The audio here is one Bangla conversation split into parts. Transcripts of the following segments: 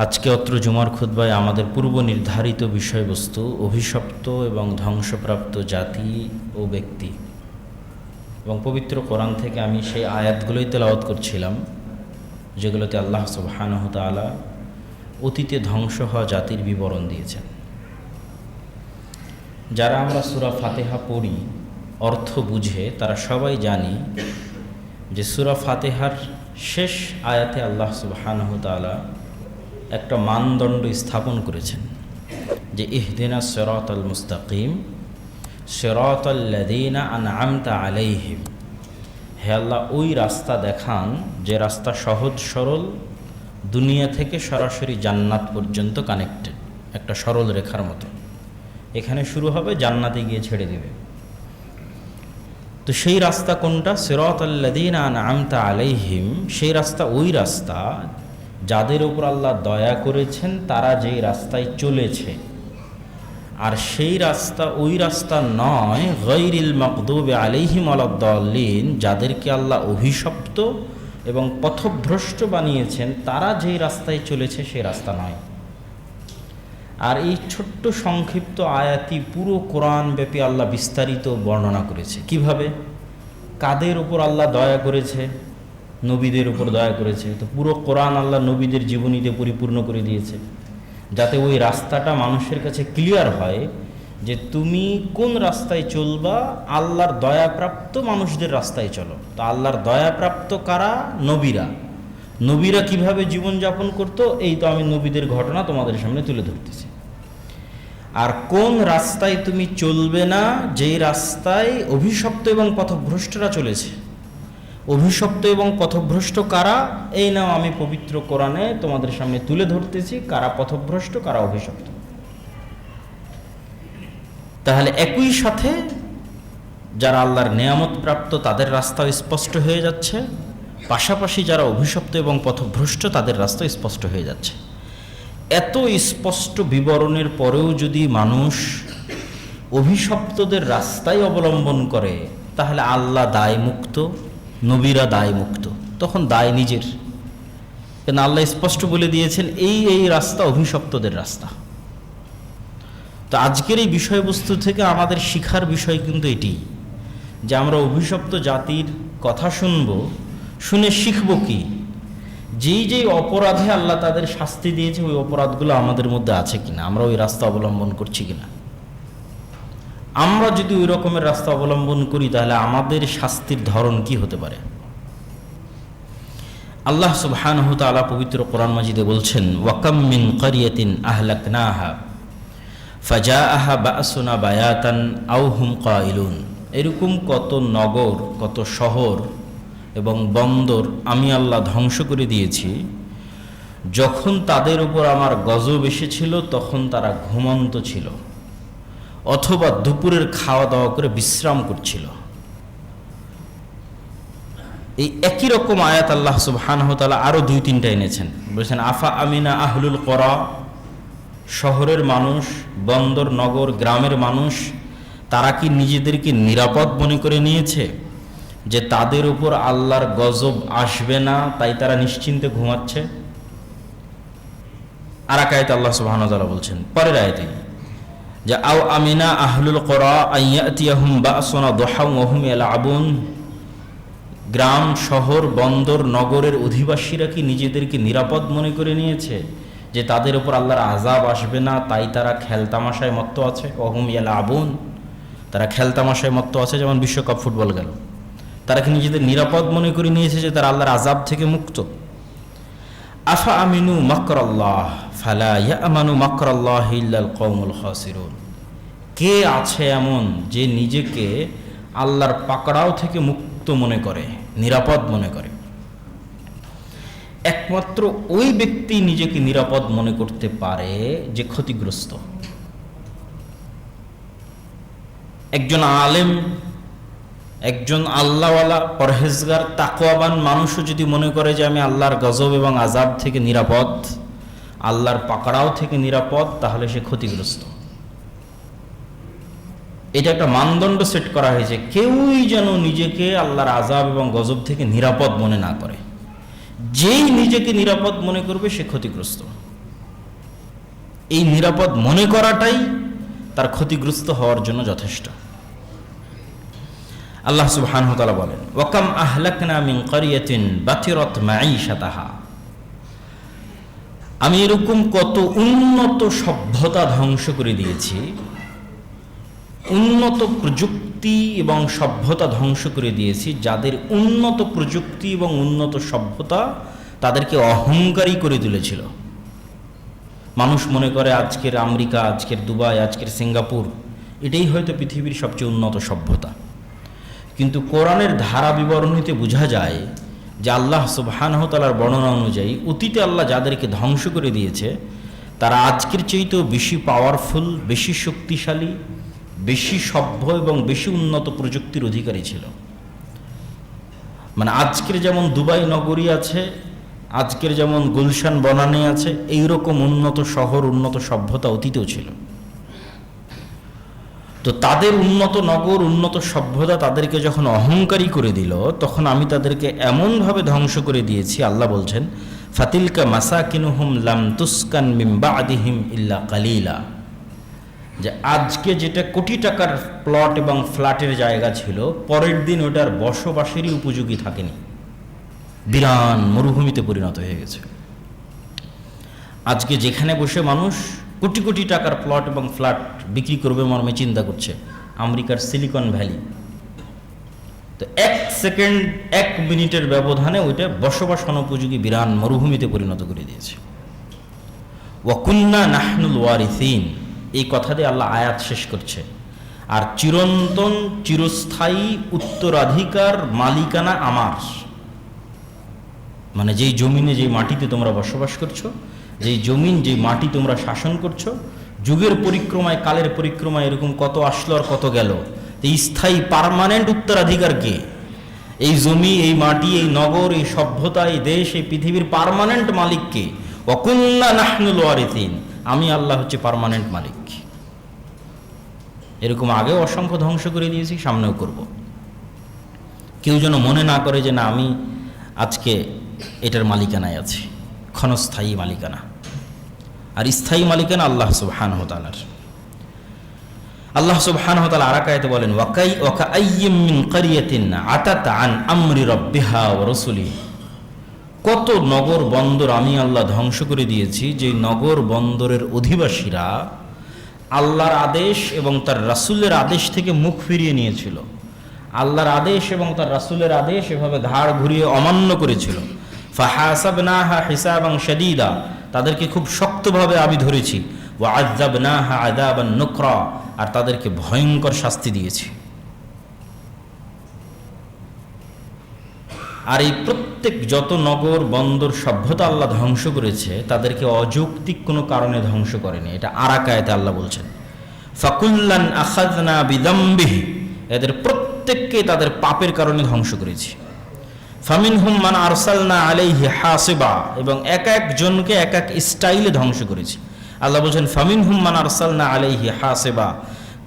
আজকে অত্র জুমার খুতবায় আমাদের পূর্ব নির্ধারিত বিষয়বস্তু অভিশপ্ত এবং ধ্বংসপ্রাপ্ত জাতি ও ব্যক্তি, এবং পবিত্র কোরআন থেকে আমি সেই আয়াতগুলোই তেলাওয়াত করছিলাম যেগুলোতে আল্লাহ সুবহানাহু তাআলা অতীতে ধ্বংস হওয়া জাতির বিবরণ দিয়েছেন। যারা আমরা সূরা ফাতিহা পড়ি অর্থ বুঝে তারা সবাই জানি যে সূরা ফাতিহার শেষ আয়াতে আল্লাহ সুবহানাহু তাআলা একটা মানদণ্ড স্থাপন করেছেন যে ইহদিনাস সিরাতাল মুস্তাকিম সিরাতাল লাযীনা আনআমতা আলাইহিম। হে আল্লাহ, ওই রাস্তা দেখান যে রাস্তা সহজ সরল, দুনিয়া থেকে সরাসরি জান্নাত পর্যন্ত কানেক্টেড, একটা সরল রেখার মতো। এখানে শুরু হবে, জান্নাতে গিয়ে ছেড়ে দেবে। তো সেই রাস্তা কোনটা? সিরাতাল লাযীনা আনআমতা আলাইহিম। সেই রাস্তা ওই রাস্তা যাদের উপর আল্লাহ দয়া করেছেন, তারা যেই রাস্তায় চলেছে। আর সেই রাস্তা ওই রাস্তা নয় গায়রিল মাগদুবি আলাইহিম ওয়ালাদ-দাল্লিন, যাদেরকে আল্লাহ অভিশপ্ত এবং পথভ্রষ্ট বানিয়েছেন, তারা যেই রাস্তায় চলেছে সেই রাস্তা নয়। আর এই ছোট্ট সংক্ষিপ্ত আয়াতি পুরো কোরআন ব্যাপী আল্লাহ বিস্তারিত বর্ণনা করেছে। কিভাবে, কাদের উপর আল্লাহ দয়া করেছে? নবীদের উপর দয়া করেছে। তো পুরো কোরআন আল্লাহ নবীদের জীবনীতে পরিপূর্ণ করে দিয়েছে, যাতে ওই রাস্তাটা মানুষের কাছে ক্লিয়ার হয় যে তুমি কোন রাস্তায় চলবা। আল্লাহর দয়াপ্রাপ্ত মানুষদের রাস্তায় চলো। তো আল্লাহর দয়াপ্রাপ্ত কারা? নবীরা। নবীরা কিভাবে জীবনযাপন করতো, এই তো আমি নবীদের ঘটনা তোমাদের সামনে তুলে ধরতেছি। আর কোন রাস্তায় তুমি চলবে না, যেই রাস্তায় অভিশপ্ত এবং পথভ্রষ্টরা চলেছে। অভিশপ্ত এবং পথভ্রষ্ট কারা, এই নাও আমি পবিত্র কোরআনে তোমাদের সামনে তুলে ধরতেছি কারা পথভ্রষ্ট, কারা অভিশপ্ত। তাহলে একই সাথে যারা আল্লাহর নেয়ামত প্রাপ্ত তাদের রাস্তাও স্পষ্ট হয়ে যাচ্ছে, পাশাপাশি যারা অভিশপ্ত এবং পথভ্রষ্ট তাদের রাস্তা স্পষ্ট হয়ে যাচ্ছে। এত স্পষ্ট বিবরণের পরেও যদি মানুষ অভিশপ্তদের রাস্তাই অবলম্বন করে, তাহলে আল্লাহ দায় মুক্ত, নবীরা দায় মুক্ত। তখন দায় নিজের, কেন আল্লাহ স্পষ্ট বলে দিয়েছেন এই এই রাস্তা অভিশপ্তদের রাস্তা। তো আজকের এই বিষয়বস্তু থেকে আমাদের শিখার বিষয় কিন্তু এটি, যে আমরা অভিশপ্ত জাতির কথা শুনে শিখব কি? যেই অপরাধে আল্লাহ তাদের শাস্তি দিয়েছে, ওই অপরাধগুলো আমাদের মধ্যে আছে কিনা, আমরা ওই রাস্তা অবলম্বন করছি কিনা। আমরা যদি ওই রকমের রাস্তা অবলম্বন করি, তাহলে আমাদের শাস্তির ধরন কি হতে পারে? আল্লাহ সুবহানাহু তাআলা পবিত্র কোরআন মাজিদে বলছেন, ওয়াকাম মিন ক্বরিয়াতিন আহলাকনাহা ফাজাআহা বা'সুনা বায়াতান আও হুম কাইলুন। এরকম কত নগর, কত শহর এবং বন্দর আমি আল্লাহ ধ্বংস করে দিয়েছি, যখন তাদের উপর আমার গজব এসেছিল তখন তারা ঘুমন্ত ছিল, অথবা দুপুরের খাওয়া দাওয়া করে বিশ্রাম করছিল। এই একই রকম আয়াত আল্লাহ সুবহানাহু ওয়া তাআলা আরো 2-3টা এনেছেন। বলেছেন আফা আমিনা আহলুল করা, শহরের মানুষ, বন্দর নগর গ্রামের মানুষ, তারা কি নিজেদেরকে নিরাপদ মনে করে নিয়েছে যে তাদের উপর আল্লাহর গজব আসবে না, তাই তারা নিশ্চিন্তে ঘুমাচ্ছে? আর এক আয়াতে আল্লাহ সুবহানাহু ওয়া তাআলা বলছেন, পরের আয়াতে, যে আও আমিনা আহলুল করা আইয়াতিয়াহুম বা'সুনা দুহাও ওয়া হুম ইয়ালআবুন। গ্রাম শহর বন্দর নগরের অধিবাসীরা কি নিজেদেরকে নিরাপদ মনে করে নিয়েছে যে তাদের উপর আল্লাহর আযাব আসবে না, তাই তারা খেলতামাশায় মত্ত আছে? ওয়া হুম ইয়ালআবুন, তারা খেলতামাশায় মত্ত আছে। যেমন বিশ্বকাপ ফুটবল গেল, তারা কি নিজেদের নিরাপদ মনে করে নিয়েছে যে তারা আল্লাহর আযাব থেকে মুক্ত? আফা আমিনু মাকরাল্লাহ ফালা ইয়ামানু মাকরাল্লাহি ইল্লাল কওমুল খাসিরুন। কে আছে এমন যে নিজেকে আল্লাহর পাকড়াও থেকে মুক্ত মনে করে, নিরাপদ মনে করে? একমাত্র ওই ব্যক্তি নিজেকে নিরাপদ মনে করতে পারে যে ক্ষতিগ্রস্ত। একজন আলেম, একজন আল্লাহওয়ালা পরহেজগার তাকওয়াবান মানুষও যদি মনে করে যে আমি আল্লাহর গজব এবং আযাব থেকে নিরাপদ, আল্লাহর পাকড়াও থেকে নিরাপদ, তাহলে সে ক্ষতিগ্রস্ত। এটা একটা মানদণ্ড সেট করা হয়েছে, কেউই যেন নিজেকে আল্লাহর আযাব এবং গজব থেকে নিরাপদ মনে না করে। যেই নিজেকে নিরাপদ মনে করবে সে ক্ষতিগ্রস্ত। এই নিরাপদ মনে করাটাই তার ক্ষতিগ্রস্ত হওয়ার জন্য যথেষ্ট। আল্লাহ সুবহানাহু ওয়া তাআলা বলেন, ওয়াকাম আহলাকনা মিন ক্বরিয়াতিন বাতিরাত মাঈশাতাহা, আমি এরকম কত উন্নত সভ্যতা ধ্বংস করে দিয়েছি, উন্নত প্রযুক্তি এবং সভ্যতা ধ্বংস করে দিয়েছি, যাদের উন্নত প্রযুক্তি এবং উন্নত সভ্যতা তাদেরকে অহংকারী করে তুলেছিল। মানুষ মনে করে আজকের আমেরিকা, আজকের দুবাই, আজকের সিঙ্গাপুর এটাই হয়তো পৃথিবীর সবচেয়ে উন্নত সভ্যতা। কিন্তু কোরআনের ধারা বিবরণীতে বোঝা যায় যে আল্লাহ সুবহানাহু ওয়া তাআলার বর্ণনা অনুযায়ী অতীতে আল্লাহ যাদেরকে ধ্বংস করে দিয়েছে তারা আজকের চাইতেও বেশি পাওয়ারফুল, বেশি শক্তিশালী, বেশি সভ্য এবং বেশি উন্নত প্রযুক্তির অধিকারী ছিল। মানে আজকের যেমন দুবাই নগরী আছে, আজকের যেমন গুলশান বনানী আছে, এইরকম উন্নত শহর, উন্নত সভ্যতা অতীতেও ছিল। তো তাদের উন্নত নগর, উন্নত সভ্যতা তাদেরকে যখন অহংকারী করে দিল, তখন আমি তাদেরকে এমনভাবে ধ্বংস করে দিয়েছি, আল্লাহ বলছেন, ফাতিলকা মাসাকিনুহুম লাম তুসকান মিন বাদিহিম ইল্লা কালিলা, যে আজকে যেটা কোটি টাকার প্লট এবং ফ্ল্যাটের জায়গা ছিল, পরের দিন ওটার বসবাসেরই উপযোগী থাকেনি, বিরান মরুভূমিতে পরিণত হয়ে গেছে। আজকে যেখানে বসে মানুষ কোটি কোটি টাকার প্লট এবং ফ্ল্যাট বিক্রি করবে মর্মে চিন্তা করছে, আমেরিকার সিলিকন ভ্যালি, তো 1 সেকেন্ড 1 মিনিটের ব্যবধানে ওইটা বসবাস অনুপযোগী বিরান মরুভূমিতে পরিণত করে দিয়েছে। ওয়াকুন্না নাহনুল ওয়ারিসিন, এই কথা দিয়ে আল্লাহ আয়াত শেষ করছে। আর চিরন্তন চিরস্থায়ী উত্তরাধিকার মালিকানা আমার, মানে যেই জমিনে, যেই মাটিতে তোমরা বসবাস করছো, যেই জমিন, যেই মাটি তোমরা শাসন করছো, যুগের পরিক্রমায়, কালের পরিক্রমায় এরকম কত আসলো আর কত গেল, এই স্থায়ী পার্মানেন্ট উত্তরাধিকার কে? এই জমি, এই মাটি, এই নগর, এই সভ্যতা, এই দেশ, এই পৃথিবীর পার্মানেন্ট মালিক কে? ওয়াকুন্না নাহনুল ওয়ারিসিন, আমি আল্লাহ হচ্ছে পার্মানেন্ট মালিক। এরকম আগেও অসংখ্য ধ্বংস করে দিয়েছি, সামনেও করব। কেউ যেন মনে না করে যে না আমি আজকে এটার মালিকানায় আছি। ক্ষণস্থায়ী মালিকানা, আর স্থায়ী মালিকানা আল্লাহ সুবহানাহু ওয়া তাআলার। আল্লাহ সুবহানাহু ওয়া তাআলা আরেক আয়াতে বলেন, ওয়াকাআইয়্যিম মিন ক্বরিয়াতিন আতাত আন আমরি রাব্বিহা ওয়া রাসূলিহি, কত নগর বন্দর আমি আল্লাহ ধ্বংস করে দিয়েছি, যে নগর বন্দরের অধিবাসীরা আল্লাহর আদেশ এবং তার রাসূলের আদেশ থেকে মুখ ফিরিয়ে নিয়েছিল। আল্লাহর আদেশ এবং তার রাসূলের আদেশ এভাবে ঘাড় ঘুরিয়ে অমান্য করেছিল। ফাহাসাবনাহা হিসাবান শাদীদা, তাদেরকে খুব শক্তভাবে আমি ধরেছি। ওয়া আযাবনাহা আযাবান নুকরা, আর তাদেরকে ভয়ঙ্কর শাস্তি দিয়েছি। আর এই প্রত্যেক যত নগর বন্দর সভ্যতা আল্লাহ ধ্বংস করেছে, তাদেরকে অযৌক্তিক কোনো কারণে ধ্বংস করেনি। এটা আরেক আয়াতে আল্লাহ বলছেন, ফাকুল্লান আখাযনা বিযামবিহি, এদের প্রত্যেককে তাদের পাপের কারণে ধ্বংস করেছি। ফামিনহুম মান আরসালনা আলাইহি হাসিবা, এবং এক একজনকে এক এক স্টাইলে ধ্বংস করেছি। আল্লাহ বলছেন, ফামিনহুম মান আরসালনা আলাইহি হাসিবা,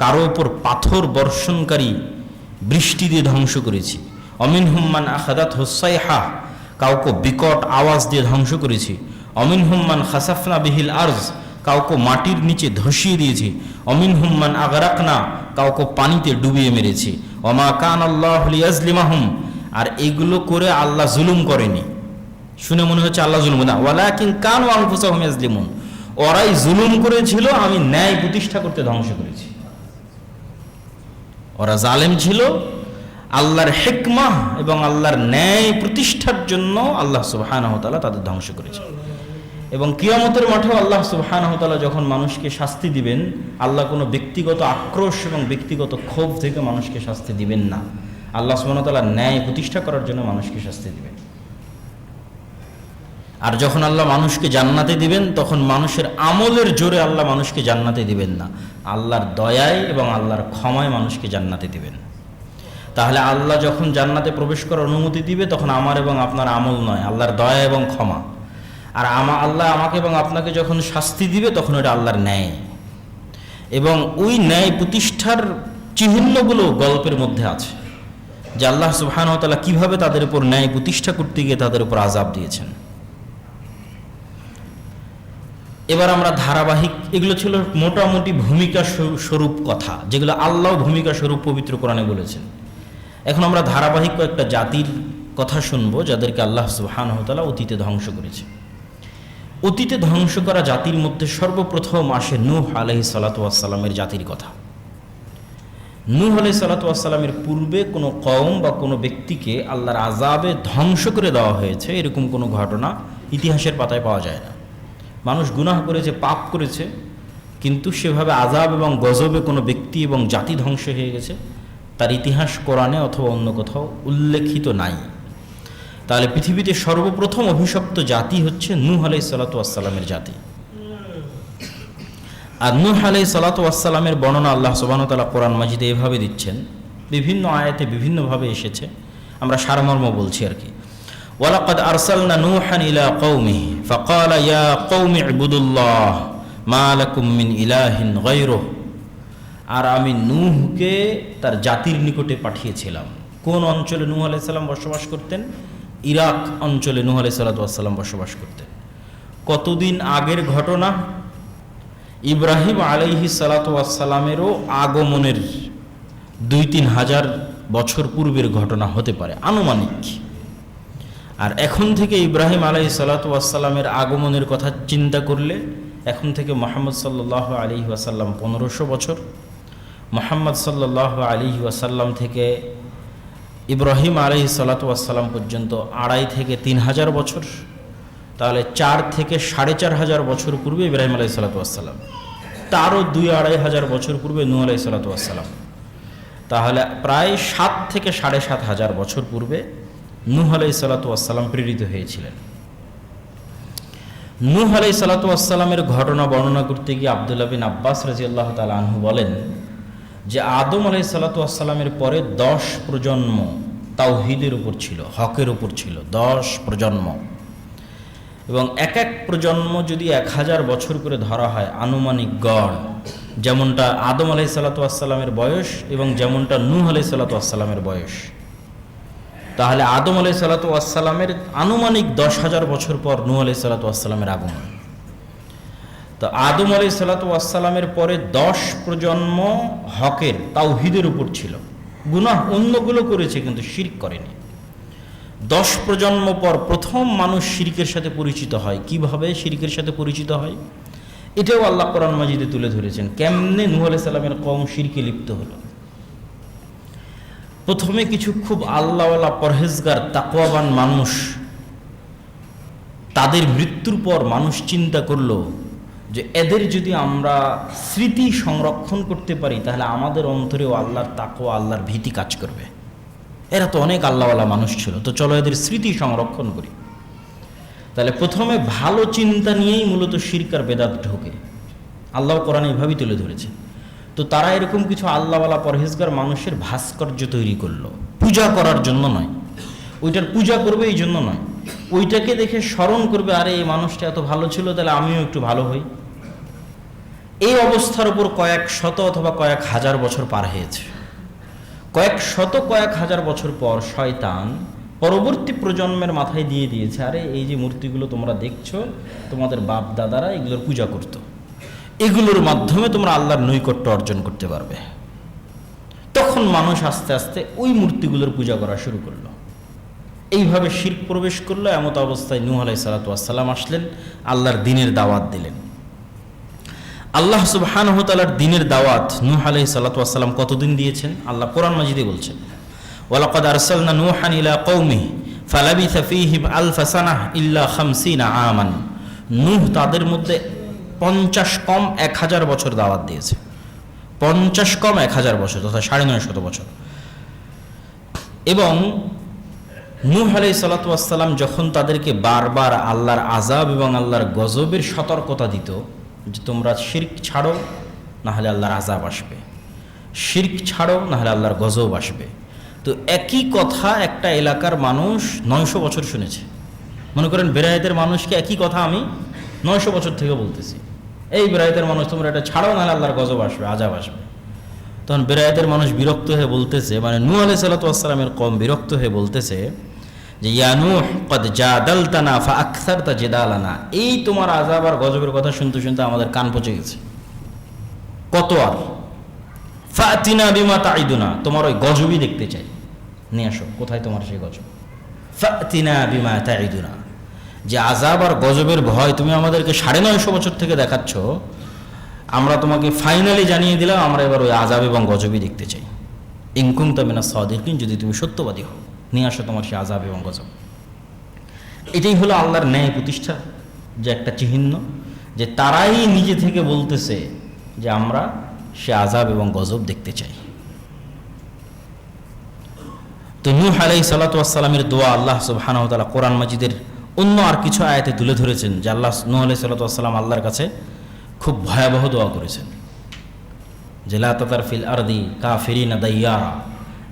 কারো উপর পাথর বর্ষণকারী বৃষ্টি দিয়ে ধ্বংস করেছি। অমিনহুম মান আখাদাতহু সাইহা, কাউকে বিকট আওয়াজ দিয়ে ধ্বংস করেছি। অমিনহুম মান খাসাফনা বিহিল আরজ, কাউকে মাটির নিচে ধসিয়ে দিয়েছি। অমিনহুম মান আগরাকনা, কাউকে পানিতে ডুবিয়ে মেরেছি। ওমা কানাল্লাহু লিয়াজলিমাহুম, আর এগুলো করে আল্লাহ জুলুম করেনি। শুনে মনে হচ্ছে আল্লাহ জুলুম না, ওয়ালাকিন কানু আনফুসাহুম ইয়াজলিমুন, ওরাই জুলুম করেছিল, আমি ন্যায় প্রতিষ্ঠা করতে ধ্বংস করেছি। ওরা জালেম ছিল, আল্লাহর হিকমাহ এবং আল্লাহর ন্যায় প্রতিষ্ঠার জন্য আল্লাহ সুবহানাহু ওয়া তাআলা তাদের ধ্বংস করেছে। এবং কিয়ামতের মাঠেও আল্লাহ সুবহানাহু ওয়া তাআলা যখন মানুষকে শাস্তি দিবেন, আল্লাহ কোনো ব্যক্তিগত আক্রোশ এবং ব্যক্তিগত ক্ষোভ থেকে মানুষকে শাস্তি দিবেন না। আল্লাহ সুবহানাহু ওয়া তাআলা ন্যায় প্রতিষ্ঠা করার জন্য মানুষকে শাস্তি দিবেন। আর যখন আল্লাহ মানুষকে জান্নাতে দিবেন, তখন মানুষের আমলের জোরে আল্লাহ মানুষকে জান্নাতে দিবেন না, আল্লাহর দয়ায় এবং আল্লাহর ক্ষমায় মানুষকে জান্নাতে দিবেন। তাহলে আল্লাহ যখন জান্নাতে প্রবেশ করার অনুমতি দিবে, তখন আমার এবং আপনার আমল নয়, আল্লাহর দয়া এবং ক্ষমা। আর আল্লাহ আমাকে এবং আপনাকে যখন শাস্তি দিবে, তখন ওটা আল্লাহর ন্যায়। এবং ওই ন্যায় প্রতিষ্ঠার চিহ্নগুলো গল্পের মধ্যে আছে, যে আল্লাহ সুবহানাহু ওয়া তাআলা কিভাবে তাদের উপর ন্যায় প্রতিষ্ঠা করতে গিয়ে তাদের উপর আযাব দিয়েছেন। এবার আমরা ধারাবাহিক, এগুলো ছিল মোটামুটি ভূমিকা স্বরূপ কথা, যেগুলো আল্লাহ ভূমিকা স্বরূপ পবিত্র কোরআনে বলেছেন। এখন আমরা ধারাবাহিক কয়েকটা জাতির কথা শুনবো যাদেরকে আল্লাহ সুবহানাহু ওয়া তাআলা অতীতে ধ্বংস করেছে। অতীতে ধ্বংস করা জাতির মধ্যে সর্বপ্রথম আসে নূহ আলাইহিস সালাতু ওয়াস সালামের জাতির কথা। নূহ আলাইহিস সালাতু ওয়াস সালামের পূর্বে কোনো কওম বা কোনো ব্যক্তিকে আল্লাহর আযাবে ধ্বংস করে দেওয়া হয়েছে এরকম কোনো ঘটনা ইতিহাসের পাতায় পাওয়া যায় না। মানুষ গুনাহ করেছে, পাপ করেছে, কিন্তু সেভাবে আযাব এবং গজবে কোনো ব্যক্তি এবং জাতি ধ্বংস হয়ে গেছে তার ইতিহাস কোরআনে অথবা অন্য কোথাও উল্লেখিত নাই। তাহলে পৃথিবীতে সর্বপ্রথম অভিশপ্ত জাতি হচ্ছে নূহ আলাইহিস সালাতু ওয়াস সালামের জাতি। আর নূহ আলাইহিস সালাতু ওয়াস সালামের বর্ণনা আল্লাহ সুবহানাহু ওয়া তাআলা কোরআন মাজিদে এভাবে দিচ্ছেন, বিভিন্ন আয়াতে বিভিন্নভাবে এসেছে, আমরা সারমর্ম বলছি আর কি। ওয়ালাকাদ আরসালনা নূহান ইলা কওমিহি ফাকালা ইয়া কওমি ইবুদুল্লাহ মা লাকুম মিন ইলাহিন গায়রুহু। আর আমি নূহকে তার জাতির নিকটে পাঠিয়েছিলাম। কোন অঞ্চলে নূহ আলাইহিস সালাম বসবাস করতেন? ইরাক অঞ্চলে নূহ আলাইহিস সালাম বসবাস করতেন। কতদিন আগের ঘটনা? ইব্রাহিম আলাইহিস সালামেরও আগমনের 2-3 হাজার বছর পূর্বের ঘটনা হতে পারে আনুমানিক। আর এখন থেকে ইব্রাহিম আলাইহিস সালামের আগমনের কথা চিন্তা করলে এখন থেকে মুহাম্মদ সাল্লাল্লাহু আলাইহি ওয়াসাল্লাম 1500 বছর, মুহাম্মদ সাল্লাল্লাহু আলাইহি ওয়াসাল্লাম থেকে ইব্রাহিম আলাইহিস সালাম পর্যন্ত 2.5 থেকে 3 হাজার বছর, তাহলে 4 থেকে 4.5 বছর পূর্বে ইব্রাহিম আলাইহিস সালাম, তারও 2-2.5 হাজার বছর পূর্বে নূহ আলাইহিস সালাম, তাহলে প্রায় 7 থেকে 7.5 হাজার বছর পূর্বে নূহ আলাইহিস সালাম প্রেরিত হয়েছিলেন। নূহ আলাইহিস সালামের ঘটনা বর্ণনা করতে গিয়ে আব্দুল্লাহ বিন আব্বাস রাদিয়াল্লাহু তাআলা আনহু বলেন যে আদম আলাইহিস সালামের পরে 10 প্রজন্ম তাওহীদের উপর ছিল, হকের উপর ছিল, 10 প্রজন্ম। এবং এক এক প্রজন্ম যদি 1000 বছর করে ধরা হয় আনুমানিক গড়, যেমনটা আদম আলাইহিস সালামের বয়স এবং যেমনটা নূহ আলাইহিস সালামের বয়স, তাহলে আদম আলাইহিস সালামের আনুমানিক 10,000 বছর পর নূহ আলাইহিস সালামের আগমন। তো আদম আলাইহিস সালামের পরে 10 প্রজন্ম হকের তাওহীদের উপর ছিল, গুনাহ অন্যগুলো করেছে কিন্তু শিরক করেনি। 10 প্রজন্ম পর প্রথম মানুষ শিরকের সাথে পরিচিত হয়। কিভাবে শিরকের সাথে পরিচিত হয় এটাও আল্লাহ কোরআন মাজিদে তুলে ধরেছেন, কেমনে নূহ আলাইহিস সালামের কওম শিরকে লিপ্ত হলো। প্রথমে কিছু খুব আল্লাহওয়ালা পরহেজগার তাকওয়াবান মানুষ, তাদের মৃত্যুর পর মানুষ চিন্তা করলো যে এদের যদি আমরা স্মৃতি সংরক্ষণ করতে পারি তাহলে আমাদের অন্তরেও আল্লাহর তাকওয়া, আল্লাহর ভীতি কাজ করবে। এরা তো অনেক আল্লাহওয়ালা মানুষ ছিল, তো চলো এদের স্মৃতি সংরক্ষণ করি। তাহলে প্রথমে ভালো চিন্তা নিয়েই মূলত শিরক আর বেদাত ঢোকে, আল্লাহ কোরআন এইভাবেই তুলে ধরেছে। তো তারা এরকম কিছু আল্লাহওয়ালা পরহেজগার মানুষের ভাস্কর্য তৈরি করলো, পূজা করার জন্য নয়, ওইটার পূজা করবে এই জন্য নয়, ওইটাকে দেখে স্মরণ করবে, আরে এই মানুষটা এত ভালো ছিল, তাহলে আমিও একটু ভালো হই। এই অবস্থার উপর কয়েক শত অথবা কয়েক হাজার বছর পার হয়েছে। কয়েক শত কয়েক হাজার বছর পর শয়তান পরবর্তী প্রজন্মের মাথায় দিয়ে দিয়েছে, আরে এই যে মূর্তিগুলো তোমরা দেখছো তোমাদের বাপ দাদারা এগুলোর পূজা করত, এগুলোর মাধ্যমে তোমরা আল্লাহর নৈকট্য অর্জন করতে পারবে। তখন মানুষ আস্তে আস্তে ওই মূর্তিগুলোর পূজা করা শুরু করলো, এইভাবে শিরক প্রবেশ করলো। এমত অবস্থায় নূহ আলাইহিস সালাম আসলেন, আল্লাহর দ্বীনের দাওয়াত দিলেন। আল্লাহ সুবহানাহু ওয়া তাআলার দ্বীনের দাওয়াত নূহ আলাইহিস সালাম কতদিন দিয়েছেন? আল্লাহ কোরআন মাজিদে বলছেন, ওয়ালাকাদ আরসালনা নূহান ইলা কওমিহি ফালাবিসা ফীহিম আলফা সানাহ ইল্লা 50 আমান। নূহ তাদের মধ্যে 50 কম 1000 বছর দাওয়াত দিয়েছে। 50 কম 1000 বছর, তথা 950 বছর। এবং নূহ আলাইহিস সালাম যখন তাদেরকে বারবার আল্লাহর আযাব এবং আল্লাহর গজবের সতর্কতা দিত যে তোমরা শিরক ছাড়ো না হলে আল্লাহর আযাব আসবে, শিরক ছাড়ো না হলে আল্লাহর গজব আসবে, তো একই কথা একটা এলাকার মানুষ 900 বছর শুনেছে। মনে করেন বেরায়েতের মানুষকে একই কথা আমি 900 বছর থেকে বলতেছি, এই বেরায়েতের মানুষ তোমরা এটা ছাড়ো না হলে আল্লাহর গজব আসবে, আযাব আসবে। তখন বেরায়েতের মানুষ বিরক্ত হয়ে বলতেছে, মানে নূহ আলাইহিস সালামের কওম বিরক্ত হয়ে বলতেছে যে ইয়া নূহ কদ জাদালতানা ফাআকসারতা জিদালানা, এই তোমার আযাব আর গজবের কথা শুনতে শুনতে আমাদের কান পচে গেছে, কত আর। ফাতিনা বিমা তাইদুনা, তোমার ওই গজবই দেখতে চাই, নিয়ে আসো, কোথায় তোমার সেই গজব। ফাতিনা বিমা তাইদুনা, যে আযাব আর গজবের ভয় তুমি আমাদেরকে 950 বছর থেকে দেখাচ্ছ, আমরা তোমাকে ফাইনালি জানিয়ে দিলাম, আমরা এবার ওই আযাব এবং গজবই দেখতে চাই। ইন কুনতা মিনাস সাদিকিন, যদি তুমি সত্যবাদী হও, নিয়ে আসো তোমার সেই আযাব এবং গজব। এটাই হলো আল্লাহর ন্যায় প্রতিষ্ঠা, যে একটা চিহ্ন, যে তারাই নিজে থেকে বলতেছে যে আমরা সে আযাব এবং গজব দেখতে চাই। তো নূহ আলাইহিস সালাতু ওয়াস সালামের দোয়া আল্লাহ সুবহানাহু ওয়া তাআলা কোরআন মাজিদের অন্য আর কিছু আয়াতে তুলে ধরেছেন, যে আল্লাহ নূহ আলাইহিস সালাতু ওয়াস সালাম আল্লাহর কাছে খুব ভয়াবহ দোয়া করেছেন, যে লা তাতার ফিল আরদি কাফিরিনা দাইয়ারা,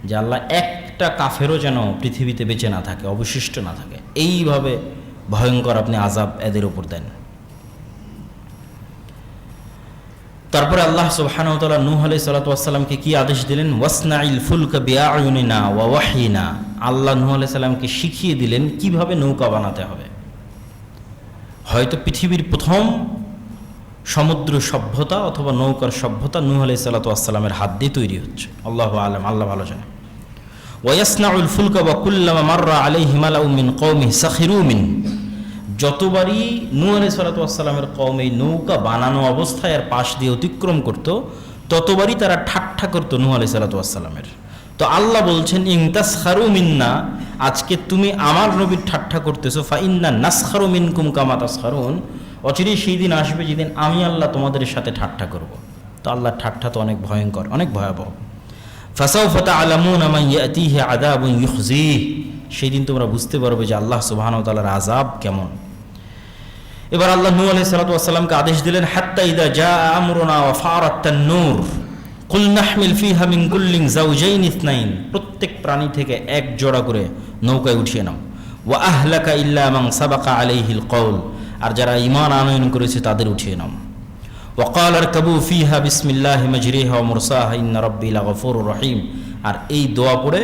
যে আল্লাহ একটা কাফেরও যেন পৃথিবীতে বেঁচে না থাকে, অবশিষ্ট না থাকে, এইভাবে ভয়ঙ্কর আপনি আযাব এদের উপর দেন। তারপরে আল্লাহ সুবহানাহু ওয়া তাআলা নূহ আলাইহিস সালাতু ওয়াস সালামকে কি আদেশ দিলেন? ওয়াসনাইল ফুলকা বিআয়ুনিনা ওয়া ওয়াহয়িনা, আল্লাহ নূহ আলাইহিস সালামকে শিখিয়ে দিলেন কিভাবে নৌকা বানাতে হবে। হয়তো পৃথিবীর প্রথম সমুদ্র সভ্যতা অথবা নৌকার সভ্যতা নূহ আলাইহিস সালাতু ওয়াস সালামের হাত দিয়ে তৈরি হচ্ছে, আল্লাহু আ'লাম, আল্লাহ ভালো জানে। ওয়াসনাউল ফুলকা ওয়া কুল্লামা মাররা আলাইহি মালাউ মিন কওমিহি সাখিরু মিন, যতবারই নূহ আলাইহিস সালাতু ওয়াস সালামের কওম এই নৌকা বানানো অবস্থায় আর পাশ দিয়ে অতিক্রম করত, ততবারই তারা ঠাট্টা করত নূহ আলাইহিস সালাতু ওয়াস সালামের। তো আল্লাহ বলছেন ইন তাসখারু মিন্না, আজকে তুমি আমার নবীর ঠাট্টা করতেছো, ফা ইন্না নাসখারু মিনকুম কামা তাসখারুন, অচিরেই সেই দিন আসবে যেদিন আমি আল্লাহ তোমাদের সাথে ঠাট্টা করব। তো আল্লাহর ঠাট্টা তো অনেক ভয়ঙ্কর, অনেক ভয়াবহ। ফাসাউফা তা'লামুনা মান ইয়াতিহি আযাবুন ইউখজিহ, সেই দিন তোমরা বুঝতে পারবে যে আল্লাহ সুবহানাহু ওয়া তাআলার আযাব কেমন। এবার আল্লাহ নূহ আলাইহিস সালাতু ওয়াস সালামকে আদেশ দিলেন, হাত্তা ইযা জাআ আমরুনা ওয়া ফারাত তান্নুর কুল নাহমিল ফিহা মিন কুল্লিন যাওজাইন ইসনাইন, প্রত্যেক প্রাণী থেকে এক জোড়া করে নৌকায় উঠিয়ে নাও। ওয়া আহলাকা ইল্লা মান সাবাকা আলাইহিল কওল, আর যারা ঈমান আনয়ন করেছে তাদের উঠিয়ে নাও। ওয়া ক্বালা আরকাবু ফিহা বিসমিল্লাহি মাজরিহা ওয়া মুরসাহা ইন্না রাব্বি লাগফুরুর রহিম, আর এই দোয়া পড়ে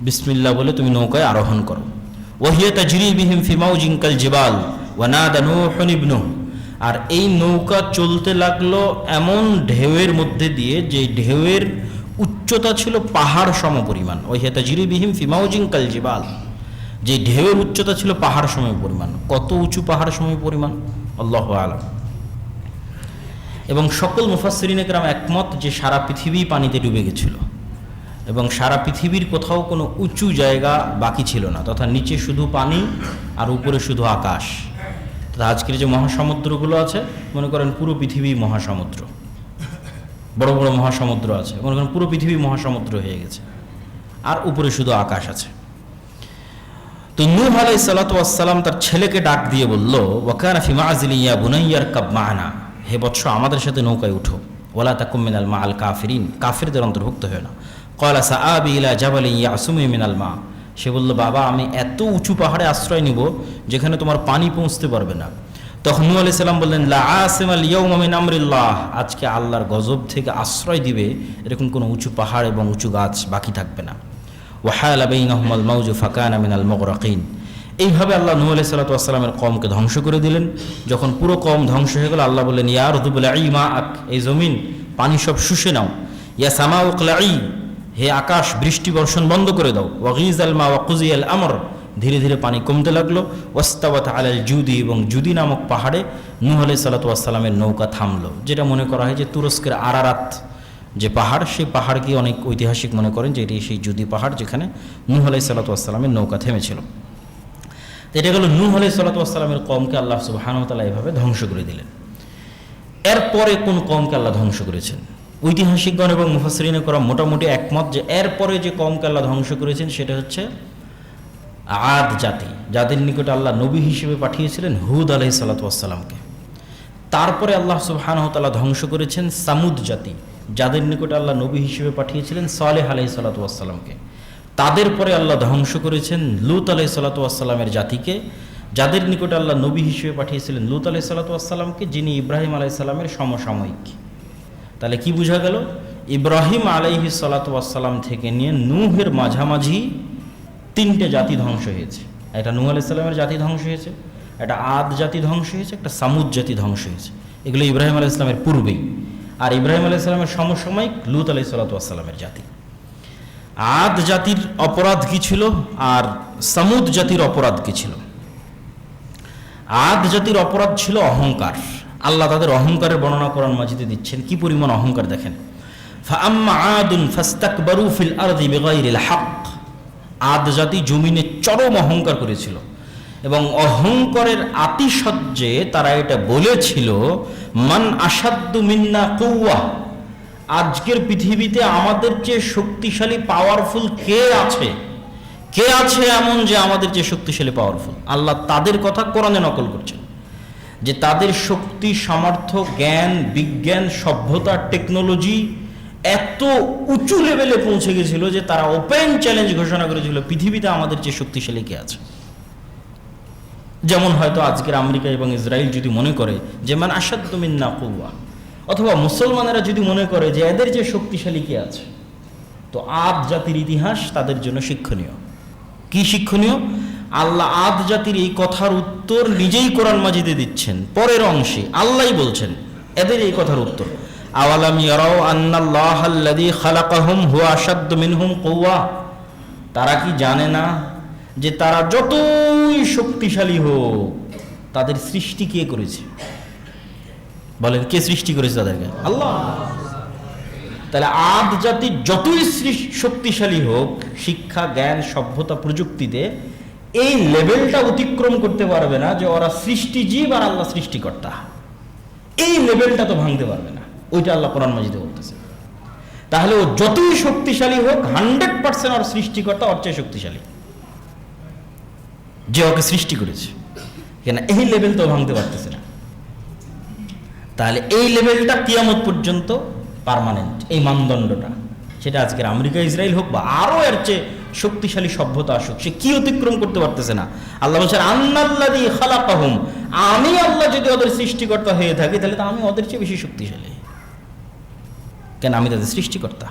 বিসমিল্লাহ বলে তুমি নৌকায় আরোহণ করো। ওয়া হিয়া তাজরি বিহিম ফি মাউজিন কাল জিবাল ওয়া নাদা নূহুন ইবনুহু, আর এই নৌকা চলতে লাগলো এমন ঢেউয়ের মধ্যে দিয়ে যে ঢেউয়ের উচ্চতা ছিল পাহাড় সমপরিমাণ। ওয়া হিয়া তাজরি বিহিম ফি মাউজিন কাল জিবাল, যে ঢেউয়ের উচ্চতা ছিল পাহাড় সম পরিমাণ। কত উঁচু পাহাড় সম পরিমাণ, আল্লাহু আ'লাম। এবং সকল মুফাসসিরিনে কেরাম একমত যে সারা পৃথিবী পানিতে ডুবে গেছিল এবং সারা পৃথিবীর কোথাও কোনো উঁচু জায়গা বাকি ছিল না, তথা নিচে শুধু পানি আর উপরে শুধু আকাশ। তথা আজকের যে মহাসমুদ্রগুলো আছে, মনে করেন পুরো পৃথিবী মহাসমুদ্র, বড় বড় মহাসমুদ্র আছে, মনে করেন পুরো পৃথিবী মহাসমুদ্র হয়ে গেছে, আর উপরে শুধু আকাশ আছে। তো নূহ আলাইহিস সালাতু ওয়াস সালাম তার ছেলেকে ডাক দিয়ে বলল, ওয়া কানা ফি মা'জিলি ইয়া বুনাইয়া আরকাব মা'না, হে বৎস আমাদের সাথে নৌকায় উঠো। ওয়ালা তাকুম মিনাল মা'আল কাফিরিন, কাফিরদের অন্তর্ভুক্ত হয় না। ক্বালা সাআবি ইলা জাবালিন ইয়াসুমি মিনাল মা, সে বলল বাবা আমি এত উঁচু পাহাড়ে আশ্রয় নিব যেখানে তোমার পানি পৌঁছতে পারবে না। তখন নূহ আলাইহিস সালাম বললেন, লা আসিমাল ইয়াউমা মিন আমরিল্লাহ, আজকে আল্লাহর গজব থেকে আশ্রয় দিবে এরকম কোনো উঁচু পাহাড় এবং উঁচু গাছ বাকি থাকবে না। ওয়াহালা বাইনাহুমাল মাউজু ফাকানা মিনাল মুগরাকিন, এইভাবে আল্লাহ নূহ আলাইহিস সালাতু ওয়াস সালামের কওমকে ধ্বংস করে দিলেন। যখন পুরো কওম ধ্বংস হয়ে গেল, আল্লাহ বললেন, ইয়া আরদু বলঈ মাআক, এই জমিন পানি সব শুষে নাও। ইয়া সামাউ ক্লাঈ, হে আকাশ বৃষ্টি বর্ষণ বন্ধ করে দাও। ওয়াগিজাল মা ওয়াকুজিয়াল আমর, ধীরে ধীরে পানি কমতে লাগলো। ওয়াস্তাওয়াত আলাল জুদি, এবং জুদি নামক পাহাড়ে নূহ আলাইহিস সালাতু ওয়াস সালামের নৌকা থামলো। যেটা মনে করা হয় যে তুরস্কের আরারাত যে পাহাড়, সেই পাহাড়কে অনেক ঐতিহাসিক মনে করেন যে এটি সেই জুদি পাহাড় যেখানে নূহ আলাইহিস সালাতু ওয়াস সালামের নৌকা থেমেছিল। এটা গেল নূহ আলাইহিস সালাতু ওয়াস সালামের কওমকে আল্লাহ সুবহানাহু ওয়া তাআলা এভাবে ধ্বংস করে দিলেন। এরপরে কোন কওমকে আল্লাহ ধ্বংস করেছেন? ঐতিহাসিকগণ এবং মুফাসসিরিনে কেরাম মোটামুটি একমত যে এরপরে যে কওমকে আল্লাহ ধ্বংস করেছেন সেটা হচ্ছে আদ জাতি, যাদের নিকটে আল্লাহ নবী হিসেবে পাঠিয়েছিলেন হুদ আলাইহিস সালাতু ওয়াস সালামকে। তারপরে আল্লাহ সুবহানাহু ওয়া তাআলা ধ্বংস করেছেন সামুদ জাতি, যাদের নিকটে আল্লাহ নবী হিসেবে পাঠিয়েছিলেন সালেহ আলাইহিস সালাতু ওয়াস সালামকে। তাদের পরে আল্লাহ ধ্বংস করেছেন লূত আলাইহিস সালাতু ওয়াস সালামের জাতিকে, যাদের নিকটে আল্লাহ নবী হিসেবে পাঠিয়েছিলেন লূত আলাইহিস সালাতু ওয়াস সালামকে, যিনি ইব্রাহিম আলাইহিস সালামের সমসাময়িক। তাহলে কি বোঝা গেল? ইব্রাহিম আলাইহিস সালাতু ওয়াস সালাম থেকে নিয়ে নূহের মাঝামাঝি তিনটে জাতি ধ্বংস হয়েছে। একটা নূহ আলাইহিস সালামের জাতি ধ্বংস হয়েছে, একটা আদ জাতি ধ্বংস হয়েছে, একটা সামুদ জাতি ধ্বংস হয়েছে। এগুলো ইব্রাহিম আলাইহিস সালামের পূর্বেই। আর ইব্রাহিম আলাইহিস সালামের সমসাময়িক লূত আলাইহিস সালামের জাতি। আদ জাতির অপরাধ কি ছিল আর সামুদ জাতির অপরাধ কি ছিল? আদ জাতির অপরাধ ছিল অহংকার। আল্লাহ তাদের অহংকারের বর্ণনা কোরআন মাজিদে দিচ্ছেন। কি পরিমাণ অহংকার দেখেন। ফাআম্মা আদুন ফাস্তাকবারু ফিল আরদি বিগাইরিল হক। আদ জাতি জমিনে চরম অহংকার করেছিল এবং অহংকারের আতিশয্যে তারা এটা বলেছিল, মান আসাদ্দু মিন্না কুওয়া, আজকের পৃথিবীতে আমাদের চেয়ে শক্তিশালী পাওয়ারফুল কে আছে? কে আছে এমন যে আমাদের চেয়ে শক্তিশালী পাওয়ারফুল? আল্লাহ তাদের কথা কোরআনে নকল করছেন যে তাদের শক্তি, সামর্থ্য, জ্ঞান, বিজ্ঞান, সভ্যতা, টেকনোলজি এত উঁচু লেভেলে পৌঁছে গেছিল যে তারা ওপেন চ্যালেঞ্জ ঘোষণা করেছিল, পৃথিবীতে আমাদের চেয়ে শক্তিশালী কে আছে? যেমন হয়তো আজকের আমেরিকা এবং ইসরায়েল যদি মনে করে যে মান আসাদ্দু মিন্না কুওয়া, অথবা মুসলমানেরা যদি মনে করে যে এদের যে শক্তিশালী কে আছে, তো আদ জাতির ইতিহাস তাদের জন্য শিক্ষণীয়। কি শিক্ষণীয়? আল্লাহ আদ জাতির এই কথার উত্তর নিজেই কোরআন মাজিদে দিচ্ছেন। পরের অংশে আল্লাহই বলছেন এদের এই কথার উত্তর, আওয়ালাম ইয়ারাউ আন্নাল্লাহাল্লাযী খালাকাহুম হুয়া আশাদ্দু মিনহুম কুওয়া। তারা কি জানে না যে তারা যতই শক্তিশালী হোক, তাদের সৃষ্টি কে করেছে? বলেন, কে সৃষ্টি করেছে তাদেরকে? আল্লাহ। তাহলে আদ জাতি যতই শক্তিশালী হোক শিক্ষা, জ্ঞান, সভ্যতা, প্রযুক্তিতে, এই লেভেলটা অতিক্রম করতে পারবে না যে ওরা সৃষ্টিজীব আর আল্লাহ সৃষ্টিকর্তা। এই লেভেলটা তো ভাঙতে পারবে না। ওইটা আল্লাহ কোরআন মাজিদে বলতেছে। তাহলে ও যতই শক্তিশালী হোক 100% ওর সৃষ্টিকর্তা ওর চেয়ে শক্তিশালী, যে ওকে সৃষ্টি করেছে। কেন এই লেভেল তো ভাঙতে পারতেছে না। তাহলে এই লেভেলটা কিয়ামত পর্যন্ত পার্মানেন্ট, এই মানদণ্ডটা, সেটা আজকের আমেরিকা, ইসরায়েল হোক বা আরো এর চেয়ে শক্তিশালী সভ্যতা আসুক, সে কি অতিক্রম করতে পারতেছে না। আল্লাহ বলছেন আন্নাল্লাযী খালাকাহুম, আমি আল্লাহ যদি ওদের সৃষ্টিকর্তা হয়ে থাকি তাহলে তো আমি ওদের চেয়ে বেশি শক্তিশালী। কেন? আমি তাদের সৃষ্টিকর্তা।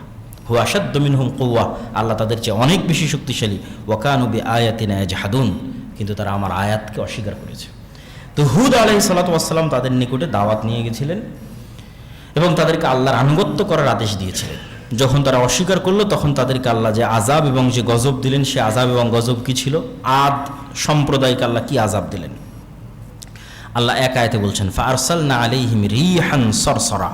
হুয়া আশাদ্দু মিনহুম কুওয়া, আল্লাহ তাদের চেয়ে অনেক বেশি শক্তিশালী। ওয়া কানু বিআয়াতিনা ইয়াজহাদুন, কিন্তু তারা আমার আয়াতকে অস্বীকার করেছে। তো হুদ আলাইহিস সালাতু ওয়াস সালাম তাদের নিকটে দাওয়াত নিয়ে গেছিলেন এবং তাদেরকে আল্লাহর আনুগত্য করার আদেশ দিয়েছিলেন। যখন তারা অস্বীকার করলো তখন তাদেরকে আল্লাহ যে আযাব এবং যে গজব দিলেন, সে আযাব এবং গজব কি ছিল? আদ সম্প্রদায়কে আল্লাহ কি আযাব দিলেন? আল্লাহ এক আয়াতে বলছেন, ফাআরসালনা আলাইহিম রিহান সরসরা,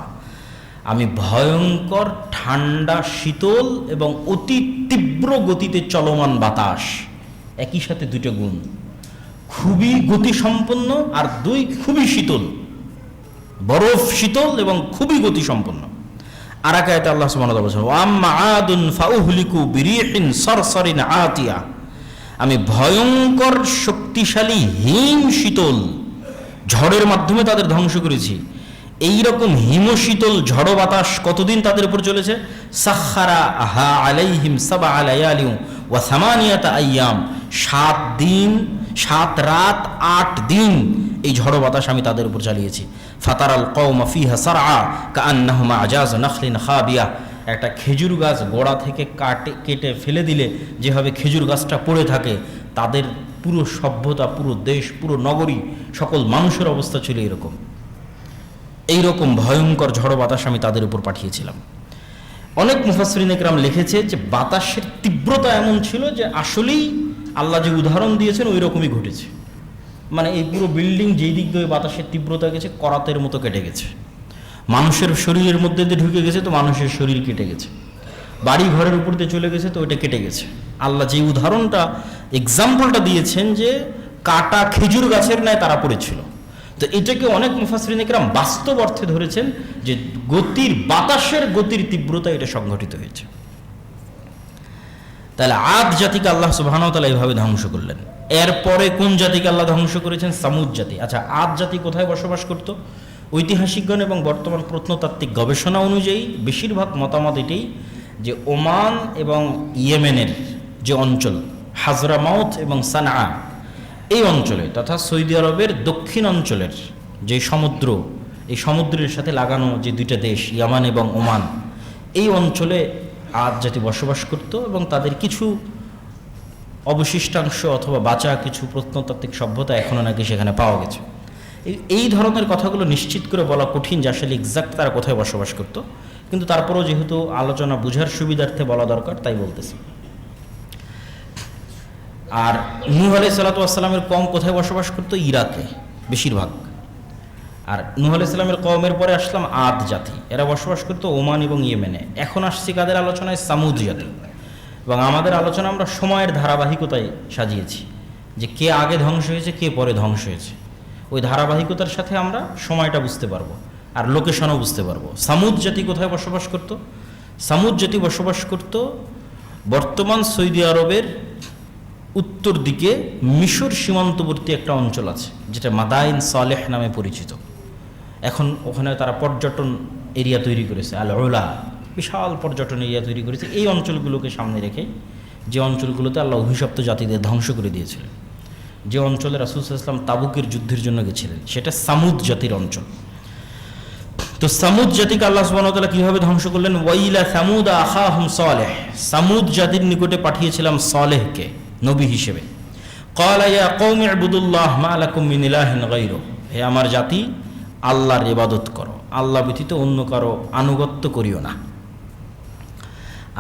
আমি ভয়ঙ্কর ঠান্ডা, শীতল এবং অতি তীব্র গতিতে চলমান বাতাস, একই সাথে দুটো গুণ, খুবই গতিসম্পন্ন আর দুই খুবই শীতল, বরফ শীতল এবং খুবই গতিসম্পন্ন। আর এক আয়াতে আল্লাহ সুবহানাহু ওয়া তাআলা বলেছেন, ওয়া আম্মা আদুন ফাউহলিকু বিরিহিন সরসরিন আতিয়া, আমি ভয়ঙ্কর শক্তিশালী হিম শীতল ঝড়ের মাধ্যমে তাদের ধ্বংস করেছি। এইরকম হিমশীতল ঝড় বাতাস কতদিন তাদের উপর চলেছে? সাখারা আহা আলাইহিম সাবআ লায়ালিন ওয়া সামানিয়াতা আইয়াম, 7 দিন 7 রাত 8 দিন এই ঝড় বাতাস আমি তাদের উপর চালিয়েছি। ফাতারাল কওমা ফিহা সারআ কাআন্নাহুম আজাজ নাখলিন খাবিয়া, একটা খেজুর গাছ গোড়া থেকে কেটে ফেলে দিলে যেভাবে খেজুর গাছটা পড়ে থাকে, তাদের পুরো সভ্যতা, পুরো দেশ, পুরো নগরী, সকল মানুষের অবস্থা ছিল এরকম। এইরকম ভয়ঙ্কর ঝড় বাতাস আমি তাদের উপর পাঠিয়েছিলাম। অনেক মুফাসসিরিন ইকরাম লিখেছে যে বাতাসের তীব্রতা এমন ছিল যে আসলেই আল্লাহ যে উদাহরণ দিয়েছেন ওই রকমই ঘটেছে। মানে এই পুরো বিল্ডিং যেই দিক দিয়ে বাতাসের তীব্রতা গেছে, করাতের মতো কেটে গেছে। মানুষের শরীরের মধ্যে দিয়ে ঢুকে গেছে তো মানুষের শরীর কেটে গেছে। বাড়ি ঘরের উপর দিয়ে চলে গেছে তো ওইটা কেটে গেছে। আল্লাহ যে উদাহরণটা, এক্সাম্পলটা দিয়েছেন যে কাটা খেজুর গাছের ন্যায় তারা পড়েছিল। তো এটাকে অনেক মুফাসসিরিন ইকরাম বাস্তব অর্থে ধরেছেন যে গতির, বাতাসের গতির তীব্রতা এটা সংঘটিত হয়েছে। তাহলে আদ জাতিকে আল্লাহ সুবহানাহু ওয়া তাআলা এইভাবে ধ্বংস করলেন। এরপরে কোন জাতিকে আল্লাহ ধ্বংস করেছেন? সামুদ জাতি। আচ্ছা, আদ জাতি কোথায় বসবাস করত? ঐতিহাসিকগণ এবং বর্তমান প্রত্নতাত্ত্বিক গবেষণা অনুযায়ী বেশিরভাগ মতামত এটাই যে ওমান এবং ইয়েমেনের যে অঞ্চল, হাজরামাউত এবং সানআ, এই অঞ্চলে তথা সৌদি আরবের দক্ষিণ অঞ্চলের যে সমুদ্র, এই সমুদ্রের সাথে লাগানো যে দুইটা দেশ ইয়ামান এবং ওমান, এই অঞ্চলে আদ জাতি বসবাস করত এবং তাদের কিছু অবশিষ্টাংশ অথবা বাঁচা কিছু প্রত্নতাত্ত্বিক সভ্যতা এখনও নাকি সেখানে পাওয়া গেছে। এই ধরনের কথাগুলো নিশ্চিত করে বলা কঠিন যে আসলে এক্সাক্ট তারা কোথায় বসবাস করত, কিন্তু তারপরেও যেহেতু আলোচনা বুঝার সুবিধার্থে বলা দরকার তাই বলতেছি। আর নূহ আলাইহিস সালাতু ওয়াস সালামের কওম কোথায় বসবাস করতো? ইরাকে বেশিরভাগ। আর নূহ আলাইহিস সালামের কওমের পরে আসলাম আদ জাতি, এরা বসবাস করতো ওমান এবং ইয়েমেনে। এখন আসছি কাদের আলোচনায়? সামুদ জাতি। এবং আমাদের আলোচনা আমরা সময়ের ধারাবাহিকতায় সাজিয়েছি, যে কে আগে ধ্বংস হয়েছে কে পরে ধ্বংস হয়েছে, ওই ধারাবাহিকতার সাথে আমরা সময়টা বুঝতে পারবো আর লোকেশনও বুঝতে পারবো। সামুদ জাতি কোথায় বসবাস করত? সামুদ জাতি বসবাস করত বর্তমান সৌদি আরবের উত্তর দিকে মিশর সীমান্তবর্তী একটা অঞ্চল আছে যেটা মাদাইন সালেহ নামে পরিচিত। এখন ওখানে তারা পর্যটন এরিয়া তৈরি করেছে, আল ওলা, বিশাল পর্যটন এরিয়া তৈরি করেছে এই অঞ্চলগুলোকে সামনে রেখে, যে অঞ্চলগুলোতে আল্লাহ অভিশপ্ত জাতিদের ধ্বংস করে দিয়েছিলেন, যে অঞ্চলে রাসূল সাল্লাল্লাহু আলাইহি ওয়াসাল্লাম তাবুকের যুদ্ধের জন্য গেছিলেন, সেটা সামুদ জাতির অঞ্চল। তো সামুদ জাতিকে আল্লাহ সুবহানাহু ওয়া তাআলা কিভাবে ধ্বংস করলেন? ওয়াইলা সামুদ আখাহুম সালেহ, সামুদ জাতির নিকটে পাঠিয়েছিলাম সালেহকে নবী হিসেবে। ক্বালা ইয়া কওমি ইবুদুল্লাহ মা লাকুম মিন ইলাহিন গায়রুহু, হে আমার জাতি আল্লাহর ইবাদত করো, আল্লাহ ব্যতীত অন্য কারো আনুগত্য করিও না।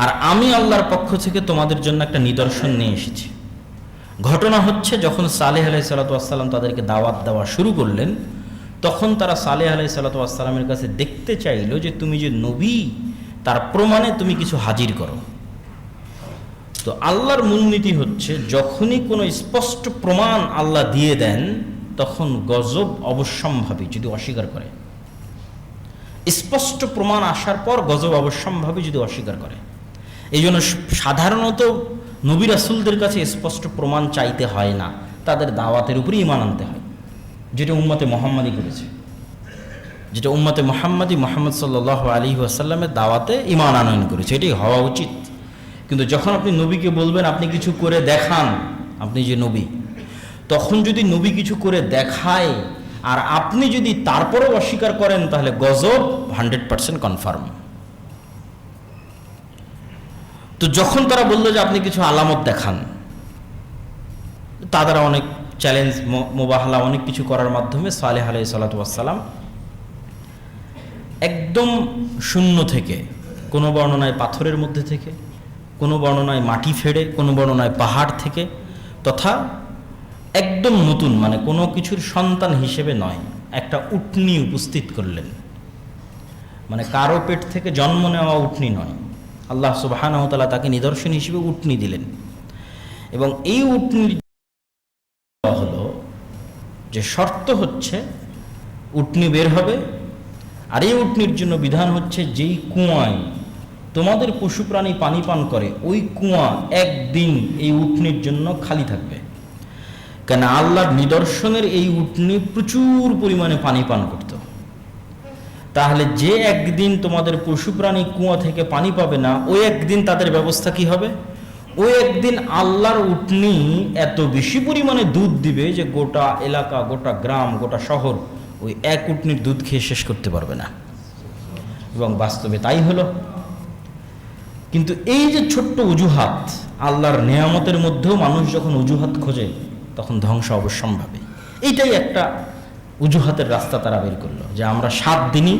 আর আমি আল্লাহর পক্ষ থেকে তোমাদের জন্য একটা নিদর্শন নিয়ে এসেছি। ঘটনা হচ্ছে যখন সালেহ আলাইহিস সালাতু ওয়াস সালাম তাদেরকে দাওয়াত দেওয়া শুরু করলেন, তখন তারা সালেহ আলাইহিস সালাতু ওয়াস সালামের কাছে দেখতে চাইল যে তুমি যে নবী তার প্রমাণে তুমি কিছু হাজির করো। তো আল্লাহর মূলনীতি হচ্ছে যখনই কোনো স্পষ্ট প্রমাণ আল্লাহ দিয়ে দেন তখন গজব অবশ্যম্ভাবী যদি অস্বীকার করে। স্পষ্ট প্রমাণ আসার পর গজব অবশ্যম্ভাবী যদি অস্বীকার করে। এই জন্য সাধারণত নবী রাসূলদের কাছে স্পষ্ট প্রমাণ চাইতে হয় না, তাদের দাওয়াতের উপরে ঈমান আনতে হয়, যেটা উম্মতে মুহাম্মাদি করেছে, যেটা উম্মতে মুহাম্মাদি মুহাম্মদ সাল্লাল্লাহু আলাইহি ওয়াসাল্লামের দাওয়াতে ঈমান আনয়ন করেছে, এটাই হওয়া উচিত। কিন্তু যখন আপনি নবীকে বলবেন আপনি কিছু করে দেখান, আপনি যে নবী, তখন যদি নবী কিছু করে দেখায় আর আপনি যদি তারপরেও অস্বীকার করেন তাহলে গজব 100% কনফার্ম। তো যখন তারা বললো যে আপনি কিছু আলামত দেখান, তাদের অনেক চ্যালেঞ্জ মোবাহলা অনেক কিছু করার মাধ্যমে সালেহ আলাইহিস সালাতু ওয়াস সালাম একদম শূন্য থেকে, কোনো বর্ণনায় পাথরের মধ্যে থেকে, কোনো বর্ণনায় মাটি ফেড়ে, কোনো বর্ণনায় পাহাড় থেকে, তথা একদম নতুন মানে কোনো কিছুর সন্তান হিসেবে নয়, একটা উটনি উপস্থিত করলেন। মানে কারো পেট থেকে জন্ম নেওয়া উটনি নয়, আল্লাহ সুবহানাহু ওয়া তাআলা তাকে নিদর্শন হিসেবে উটনি দিলেন। এবং এই উটনির হলো যে শর্ত হচ্ছে উটনি বের হবে, আর এই উটনির জন্য বিধান হচ্ছে যেই কুয়ায় তোমাদের পশু প্রাণী পানি পান করে ওই কুয়া একদিন এই উটনির জন্য খালি থাকবে। কেন আল্লাহর নিদর্শনের এই উটনি প্রচুর পরিমাণে পানি পান করত। তাহলে যে একদিন তোমাদের পশু প্রাণী কুয়া থেকে পানি পাবে না, ওই একদিন তাদের ব্যবস্থা কি হবে? ওই একদিন আল্লাহর উটনি এত বেশি পরিমাণে দুধ দিবে যে গোটা এলাকা, গোটা গ্রাম, গোটা শহর ওই এক উটনির দুধ খেয়ে শেষ করতে পারবে না। এবং বাস্তবে তাই হলো। কিন্তু এই যে ছোট্ট অজুহাত, আল্লাহর নেয়ামতের মধ্যেও মানুষ যখন অজুহাত খোঁজে তখন ধ্বংস অবশ্যম্ভাবী। এইটাই একটা অজুহাতের রাস্তা তারা বের করলো, যে আমরা 7 দিনই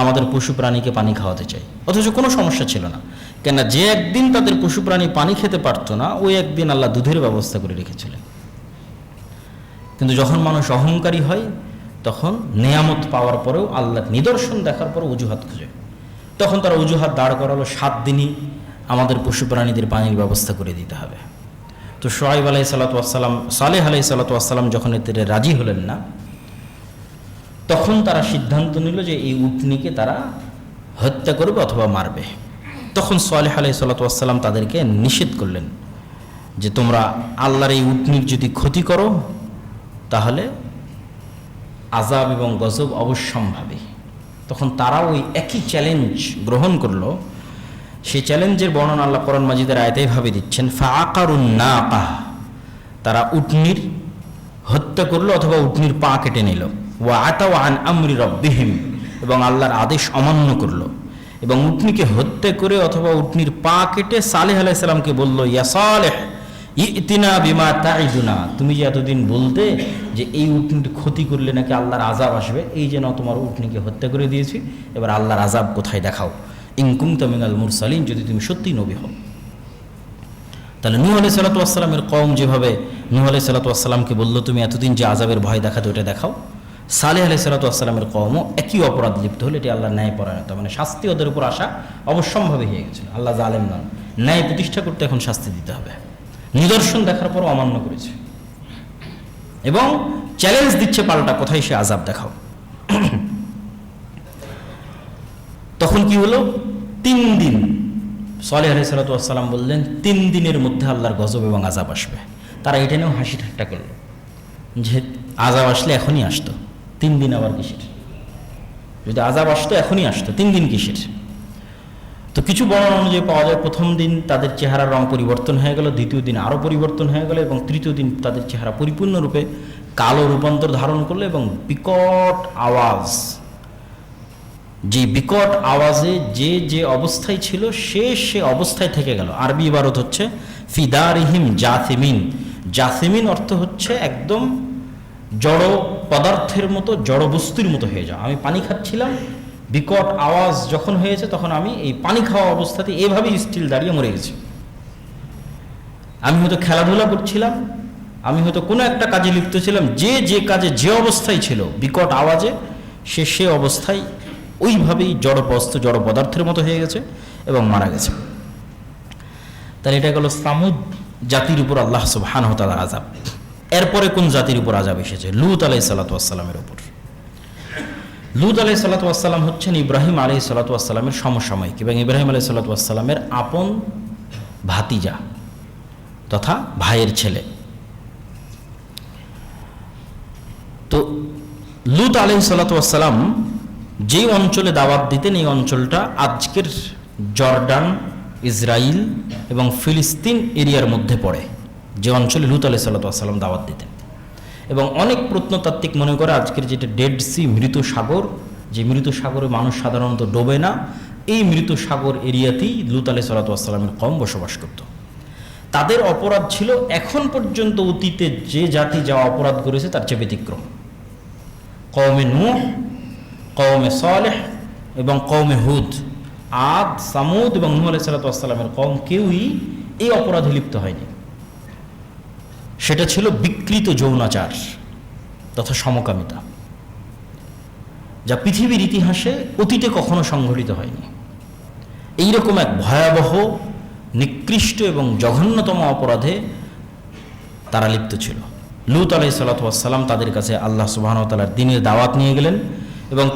আমাদের পশু প্রাণীকে পানি খাওয়াতে চাই, অথচ কোনো সমস্যা ছিল না। কেন যে একদিন তাদের পশু প্রাণী পানি খেতে পারতো না, ওই একদিন আল্লাহ দুধের ব্যবস্থা করে রেখেছিলেন। কিন্তু যখন মানুষ অহংকারী হয় তখন নেয়ামত পাওয়ার পরেও আল্লাহর নিদর্শন দেখার পর অজুহাত খোঁজে। তখন তারা অজুহাত দাঁড় করালো 7 দিনই আমাদের পশু প্রাণীদের পানির ব্যবস্থা করে দিতে হবে। তো শুআয়ব আলাইহিস সালাতু ওয়াস সালাম, সালেহ আলাইহিস সালাতু ওয়াস সালাম যখন এতে রাজি হলেন না, তখন তারা সিদ্ধান্ত নিল যে এই উটনিকে তারা হত্যা করবে অথবা মারবে। তখন সালেহ আলাইহিস সালাতু ওয়াস সালাম তাদেরকে নিষেধ করলেন যে তোমরা আল্লাহর এই উটনির যদি ক্ষতি করো তাহলে আযাব এবং গজব অবশ্যম্ভাবী। তখন তারা ওই একই চ্যালেঞ্জ গ্রহণ করলো। সেই চ্যালেঞ্জের বর্ণনা আল্লাহ কোরআন মাজিদের আয়াতে ভাবে দিচ্ছেন, ফাআকারুন নাকাহ, তারা উটনির হত্যা করলো অথবা উটনির পা কেটে নিল। ওয়া আতাউ আন আমরি রাব্বিহিম, এবং আল্লাহর আদেশ অমান্য করলো। এবং উটনিকে হত্যা করে অথবা উটনির পা কেটে সালেহ আলাইহিস সালামকে বলল, ইয়া সালেহ, ইতিনা বিমা তাইদুনা, তুমি যে এতদিন বলতে যে এই উটনিটি ক্ষতি করলে নাকি আল্লাহর আযাব আসবে, এই যে না তোমার উটনিকে হত্যা করে দিয়েছি, এবার আল্লাহর আযাব কোথায় দেখাও। ইন কুনতা মিনাল মুরসালিন, যদি তুমি সত্যি নবী হও। তাহলে নূহ আলাইহিস সালাতু ওয়াস সালামের কওম যেভাবে নূহ আলাইহিস সালাতু ওয়াস সালামকে বলল তুমি এতদিন যে আযাবের ভয় দেখাতে ওটা দেখাও, সালেহ আলাইহিস সালাতু ওয়াস সালামের কওমও একই অপরাধ লিপ্ত হলে এটি আল্লাহর ন্যায়পরায়ণতা, মানে শাস্তি ওদের উপর আসা অবশ্যম্ভাবী হয়ে গেছিল। আল্লাহ জালেম নন, ন্যায় প্রতিষ্ঠা করতে এখন শাস্তি দিতে হবে। নিদর্শন দেখার পর অমান্য করেছে এবং চ্যালেঞ্জ দিচ্ছে পাল্টা, কোথায় সে আযাব দেখাও। তখন কি হলো, 3 দিন সালেহ আলাইহিস সালাতু ওয়াস সালাম বললেন 3 দিনের মধ্যে আল্লাহর গজব এবং আযাব আসবে। তারা এটা নিয়েও হাসি ঠাট্টা করলো যে আযাব আসলে এখনই আসতো, 3 দিন আবার কিসের? যদি আযাব আসতো এখনই আসতো, 3 দিন কিসের? তো কিছু বর্ণনা অনুযায়ী পাওয়া যায় প্রথম দিন তাদের চেহারার রং পরিবর্তন হয়ে গেল, দ্বিতীয় দিন আরও পরিবর্তন হয়ে গেল, এবং তৃতীয় দিন তাদের চেহারা পরিপূর্ণরূপে কালো রূপান্তর ধারণ করলো এবং বিকট আওয়াজ, যে বিকট আওয়াজে যে যে অবস্থায় ছিল সে অবস্থায় থেকে গেল। আরবি ইবারত হচ্ছে ফিদারিহিম জাসিমিন। জাসিমিন অর্থ হচ্ছে একদম জড় পদার্থের মতো, জড় বস্তুর মতো হয়ে যাও। আমি পানি খাচ্ছিলাম, বিকট আওয়াজ যখন হয়েছে তখন আমি এই পানি খাওয়া অবস্থাতে এভাবেই স্টিল দাঁড়িয়ে মরে গেছি। আমি হয়তো খেলাধুলা করছিলাম, আমি হয়তো কোনো একটা কাজে লিপ্ত ছিলাম, যে কাজে যে অবস্থায় ছিল বিকট আওয়াজে সে অবস্থায় ওইভাবেই জড় বস্তু, জড় পদার্থের মতো হয়ে গেছে এবং মারা গেছে। তাহলে এটা গেল সামুদ জাতির উপর আল্লাহ সুবহানাহু ওয়া তাআলার আযাব। এরপরে কোন জাতির উপর আযাব এসেছে? লূত আলাইহিস সালাতু ওয়াস সালামের উপর। লূত আলাইহিস সালাতু ওয়াস সালাম হচ্ছেন ইব্রাহিম আলাইহিস সালাতু ওয়াস সালামের সমসাময়িক এবং ইব্রাহিম আলাইহিস সালাতু ওয়াস সালামের আপন ভাতিজা তথা ভাইয়ের ছেলে। তো লূত আলাইহিস সালাতু ওয়াস সালাম যেই অঞ্চলে দাওয়াত দিতেন, এই অঞ্চলটা আজকের জর্ডান, ইসরায়েল এবং ফিলিস্তিন এরিয়ার মধ্যে পড়ে, যে অঞ্চলে লূত আলাইহিস সালাতু ওয়াস সালাম দাওয়াত দিতেন। এবং অনেক প্রত্নতাত্ত্বিক মনে করে আজকের যেটা ডেড সি, মৃত সাগর, যে মৃত সাগরে মানুষ সাধারণত ডোবে না, এই মৃত সাগর এরিয়াতেই লূত আলাইহিস সালাতু ওয়াস সালামের কওম বসবাস করত। তাদের অপরাধ ছিল এখন পর্যন্ত অতীতে যে জাতি যা অপরাধ করেছে তার চেয়ে ব্যতিক্রম। কওমে নূহ, কওমে সালেহ এবং কওমে হুদ, আদ, সামুদ এবং নূহ আলাইহিস সালাতু ওয়াস সালামের কওম কেউই এই অপরাধে লিপ্ত হয়নি। সেটা ছিল বিকৃত যৌনাচার তথা সমকামিতা, যা পৃথিবীর ইতিহাসে অতীতে কখনো সংঘটিত হয়নি। এইরকম এক ভয়াবহ, নিকৃষ্ট এবং জঘন্যতম অপরাধে তারা লিপ্ত ছিল। লূত আলাইহিস সালাতু ওয়াস সালাম তাদের কাছে আল্লাহ সুবহানাহু ওয়া তাআলার দ্বীনের দাওয়াত নিয়ে গেলেন এবং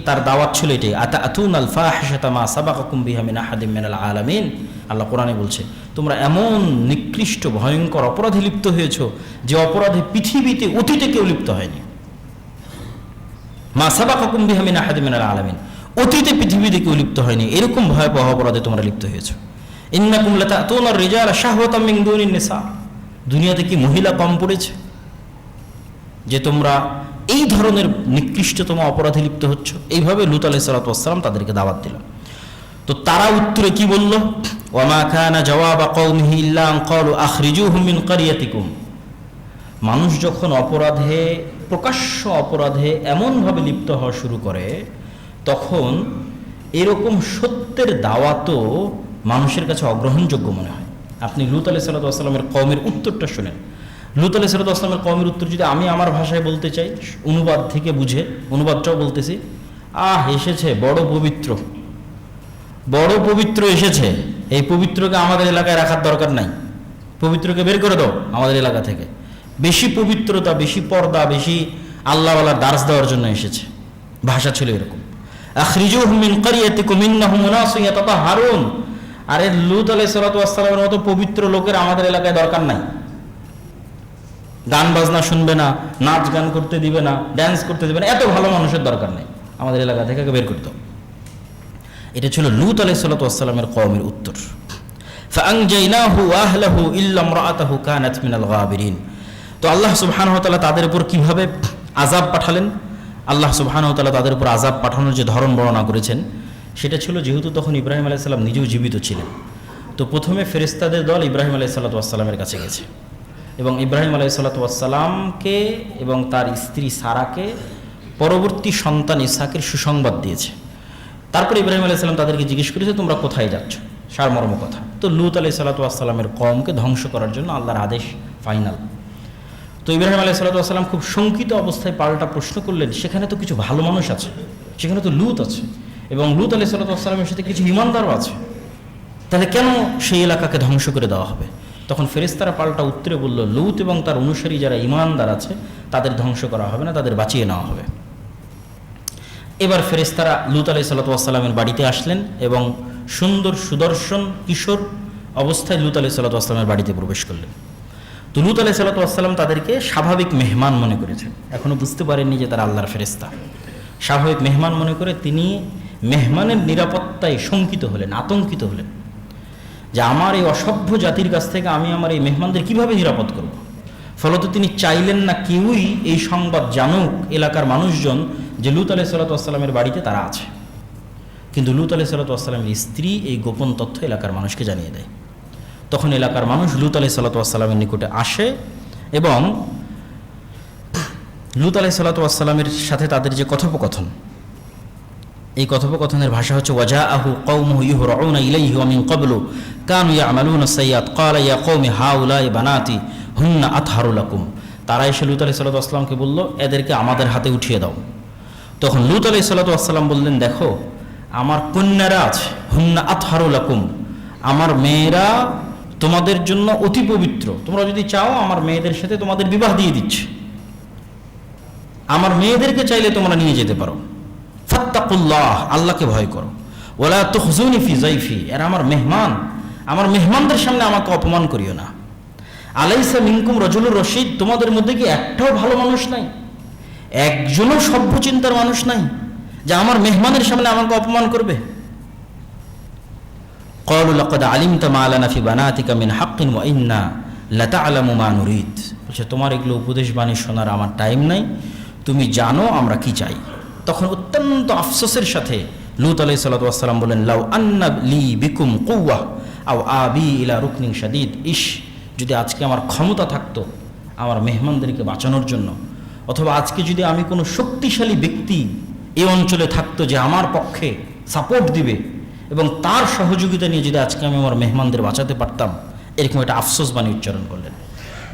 তার দাওয়াত ছিল এটাই, আতাতুনাল ফাহিশাতা মা সাবাকাকুম বিহা মিন আহাদিম মিনাল আলামিন। আল্লাহ কোরআনে বলছে তোমরা এমন নিকৃষ্ট ভয়ঙ্কর অপরাধে লিপ্ত হয়েছো যে অপরাধে পৃথিবীতে অতীতে কেউ লিপ্ত হয়নি। মা সাবাকাকুম বিহা মিন আহাদিম মিনাল আলামিন, অতীতে পৃথিবীতে কেউ লিপ্ত হয়নি, এরকম ভয়াবহ অপরাধে তোমরা লিপ্ত হয়েছো। ইন্নাকুম লাতাতুনার রিজালা শাহওয়াতাম মিন দুনিন নিসা, দুনিয়াতে কি মহিলা কম পড়েছে যে তোমরা এই ধরনের নিকৃষ্টতম অপরাধে লিপ্ত হচ্ছ? এইভাবে লূত আলাইহিস সালাতু ওয়াস সালাম তাদেরকে দাওয়াত দিল। তো তারা উত্তরে কি বলল? ওয়ামা কানা জাওয়াবা কওমিহি ইল্লা আন ক্বালু আখরিজুহুম মিন ক্বরিয়াতিকুম। মানুষ যখন অপরাধে, প্রকাশ্য অপরাধে এমনভাবে লিপ্ত হওয়া শুরু করে, তখন এরকম সত্যের দাওয়াতও মানুষের কাছে অগ্রহণযোগ্য মনে হয়। আপনি লূত আলাইহিস সালাতু ওয়াস সালামের কওমের উত্তরটা শুনেন। লূত আলাইহিস সালাতু ওয়াস সালামের কওমের উত্তর যদি আমি আমার ভাষায় বলতে চাই, অনুবাদ থেকে বুঝে, অনুবাদটাও বলতেছি, এসেছে বড় পবিত্র, বড় পবিত্র এসেছে, এই পবিত্রকে আমাদের এলাকায় রাখার দরকার নাই, পবিত্রকে বের করে দাও আমাদের এলাকা থেকে। বেশি পবিত্রতা, বেশি পর্দা, বেশি আল্লাহওয়ালার দার্স দেওয়ার জন্য এসেছে। ভাষা ছিল এরকম। আখরিজুহুম মিন ক্বরিয়াতিকুম ইন্নাহুম উনাসুন ইয়াতাতাহহারুন। আরে লূত আলাইহিস সালাতু ওয়াস সালামের মতো পবিত্র লোকের আমাদের এলাকায় দরকার নাই। গান বাজনা শুনবে না, নাচ গান করতে দিবে না, ড্যান্স করতে দিবে না, এত ভালো মানুষের দরকার নেই, আমাদের এলাকা থেকে বের করে দাও। এটা ছিল লূত আলাইহিস সালাতু ওয়াস সালামের কওমের উত্তর। ফাআনজাইনাহু ওয়া আহলাহু ইল্লা ইমরাআতাহু কানাত মিনাল গাবিরিন। তো আল্লাহ সুবহানাহু ওয়া তাআলা তাদের উপর কিভাবে আযাব পাঠালেন, আল্লাহ সুবহানাহু ওয়া তাআলা তাদের উপর আযাব পাঠানোর যে ধরন বর্ণনা করেছেন, সেটা ছিল যেহেতু তখন ইব্রাহিম আলাইহিস সালাম নিজেও জীবিত ছিলেন, তো প্রথমে ফেরেশতাদের দল ইব্রাহিম আলাইহিসসালামের কাছে গেছে এবং ইব্রাহিম আলাইহিসসালামকে এবং তার স্ত্রী সারাকে পরবর্তী সন্তান ইসহাকের সুসংবাদ দিয়েছে। তারপর ইব্রাহিম আলাইহিসসালাম তাদেরকে জিজ্ঞেস করেছে তোমরা কোথায় যাচ্ছ, সারমর্ম কথা। তো লূত আলাইহিসসালামের কওমকে ধ্বংস করার জন্য আল্লাহর আদেশ ফাইনাল। তো ইব্রাহিম আলাইহিসসালাম খুব শঙ্কিত অবস্থায় পাল্টা প্রশ্ন করলেন, সেখানে তো কিছু ভালো মানুষ আছে, সেখানে তো লূত আছে এবং লূত আলাইহিসসালামের সাথে কিছু ঈমানদারও আছে, তাহলে কেন সেই এলাকাকে ধ্বংস করে দেওয়া হবে? তখন ফেরেশতারা পাল্টা উত্তরে বলল, লূত এবং তার অনুসারী যারা ঈমানদার আছে তাদের ধ্বংস করা হবে না, তাদের বাঁচিয়ে নেওয়া হবে। এবার ফেরেশতারা লূত আলাইহিসসালামের বাড়িতে আসলেন এবং সুন্দর সুদর্শন কিশোর অবস্থায় লূত আলাইহিসসালামের বাড়িতে প্রবেশ করলেন। তো লূত আলাইহিসসালাম তাদেরকে স্বাভাবিক মেহমান মনে করেছেন, এখনও বুঝতে পারেননি যে তারা আল্লাহর ফেরেশতা। স্বাভাবিক মেহমান মনে করে তিনি মেহমানের নিরাপত্তায় শঙ্কিত হলেন, আতঙ্কিত হলেন যে আমার এই অসভ্য জাতির কাছ থেকে আমি আমার এই মেহমানদের কিভাবে নিরাপদ করব। ফলত তিনি চাইলেন না কেউই এই সংবাদ জানুক এলাকার মানুষজন যে লূত আলাইহিসসালামের বাড়িতে তারা আছে। কিন্তু লূত আলাইহিসসালামের স্ত্রী এই গোপন তথ্য এলাকার মানুষকে জানিয়ে দেয়। তখন এলাকার মানুষ লূত আলাইহিসসালামের নিকটে আসে এবং লূত আলাইহিসসালামের সাথে তাদের যে কথোপকথন, এই কথোপকথনের ভাষা হচ্ছে ওয়াজাআহু কওমুহু ইউহরাউনা ইলাইহি ওয়া মিন ক্বাবলু কানু ইয়ামালুনা সাইয়্যাত ক্বালা ইয়া কওমি হাউলাই বানাতি হুন্না আতহারু লাকুম। তারা এসে লূত আলাইহিসসালামকে বলল, এদেরকে আমাদের হাতে উঠিয়ে দাও। তখন লূত আলাইহিসসালাম বললেন, দেখো আমার কন্যারা আছে, হুন্না আতহারু লাকুম, আমার মেয়েরা তোমাদের জন্য অতি পবিত্র, তোমরা যদি চাও আমার মেয়েদের সাথে তোমাদের বিবাহ দিয়ে দিচ্ছে, আমার মেয়েদেরকে চাইলে তোমরা নিয়ে যেতে পারো। ফাত্তাকুল্লাহ, আল্লাহকে ভয় করো। ওয়ালা তুখজুনি ফি যাইফি, এরা আমার মেহমান, আমার মেহমানদের সামনে আমাকে অপমান করিও না। আলাইসা মিনকুম রাজুলুর রশিদ, তোমাদের মধ্যে কি একটাও ভালো মানুষ নাই, একজনও সভ্য চিন্তার মানুষ নাই যে আমার মেহমানের সামনে আমাকে অপমান করবে। ক্বালু লাকাদ আলিমতা মা লানা ফি বানাতিকা মিন হাক্কিন ওয়া ইন্না লাতা'লামু মা নুরিদ। বলছে তোমার এগুলো উপদেশ বাণী শোনার আমার টাইম নাই, তুমি জানো আমরা কি চাই। তখন অত্যন্ত আফসোসের সাথে লূত আলাইহিসসালাম বলেন, লাউ আন্না লি বিকুম কুওয়া আও আবি ইলা রুকনিন শাদীদ, ইশ যদি আজকে আমার ক্ষমতা থাকতো আমার মেহমানদেরকে বাঁচানোর জন্য, অথবা আজকে যদি আমি কোনো শক্তিশালী ব্যক্তি এই অঞ্চলে থাকতো যে আমার পক্ষে সাপোর্ট দিবে এবং তার সহযোগিতা নিয়ে যদি আজকে আমি আমার মেহমানদের বাঁচাতে পারতাম, এরকম একটা আফসোস বাণী উচ্চারণ করলেন।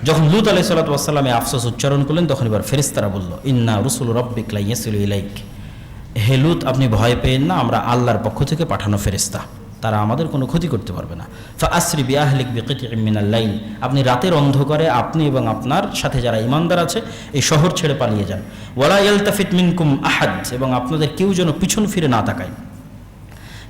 যখন লূত আলাইহিসসালাম এই আফসোস উচ্চারণ করলেন তখন এবার ফেরেশতারা বলল, ইন্না রুসুল রব্বিক লা ইয়াসিলু ইলাইক, হে লূত আপনি ভয় পেয়েন না, আমরা আল্লাহর পক্ষ থেকে পাঠানো ফেরেশতা, তারা আমাদের কোনো ক্ষতি করতে পারবে না। ফাআসরি বিআহলিক বিকিতইম মিনাল লাইল, আপনি রাতের অন্ধকারে আপনি এবং আপনার সাথে যারা ঈমানদার আছে এই শহর ছেড়ে পালিয়ে যান। ওয়ালা ইয়ালতাফিত মিনকুম আহাদ, এবং আপনাদের কেউ যেন পিছন ফিরে না তাকায়,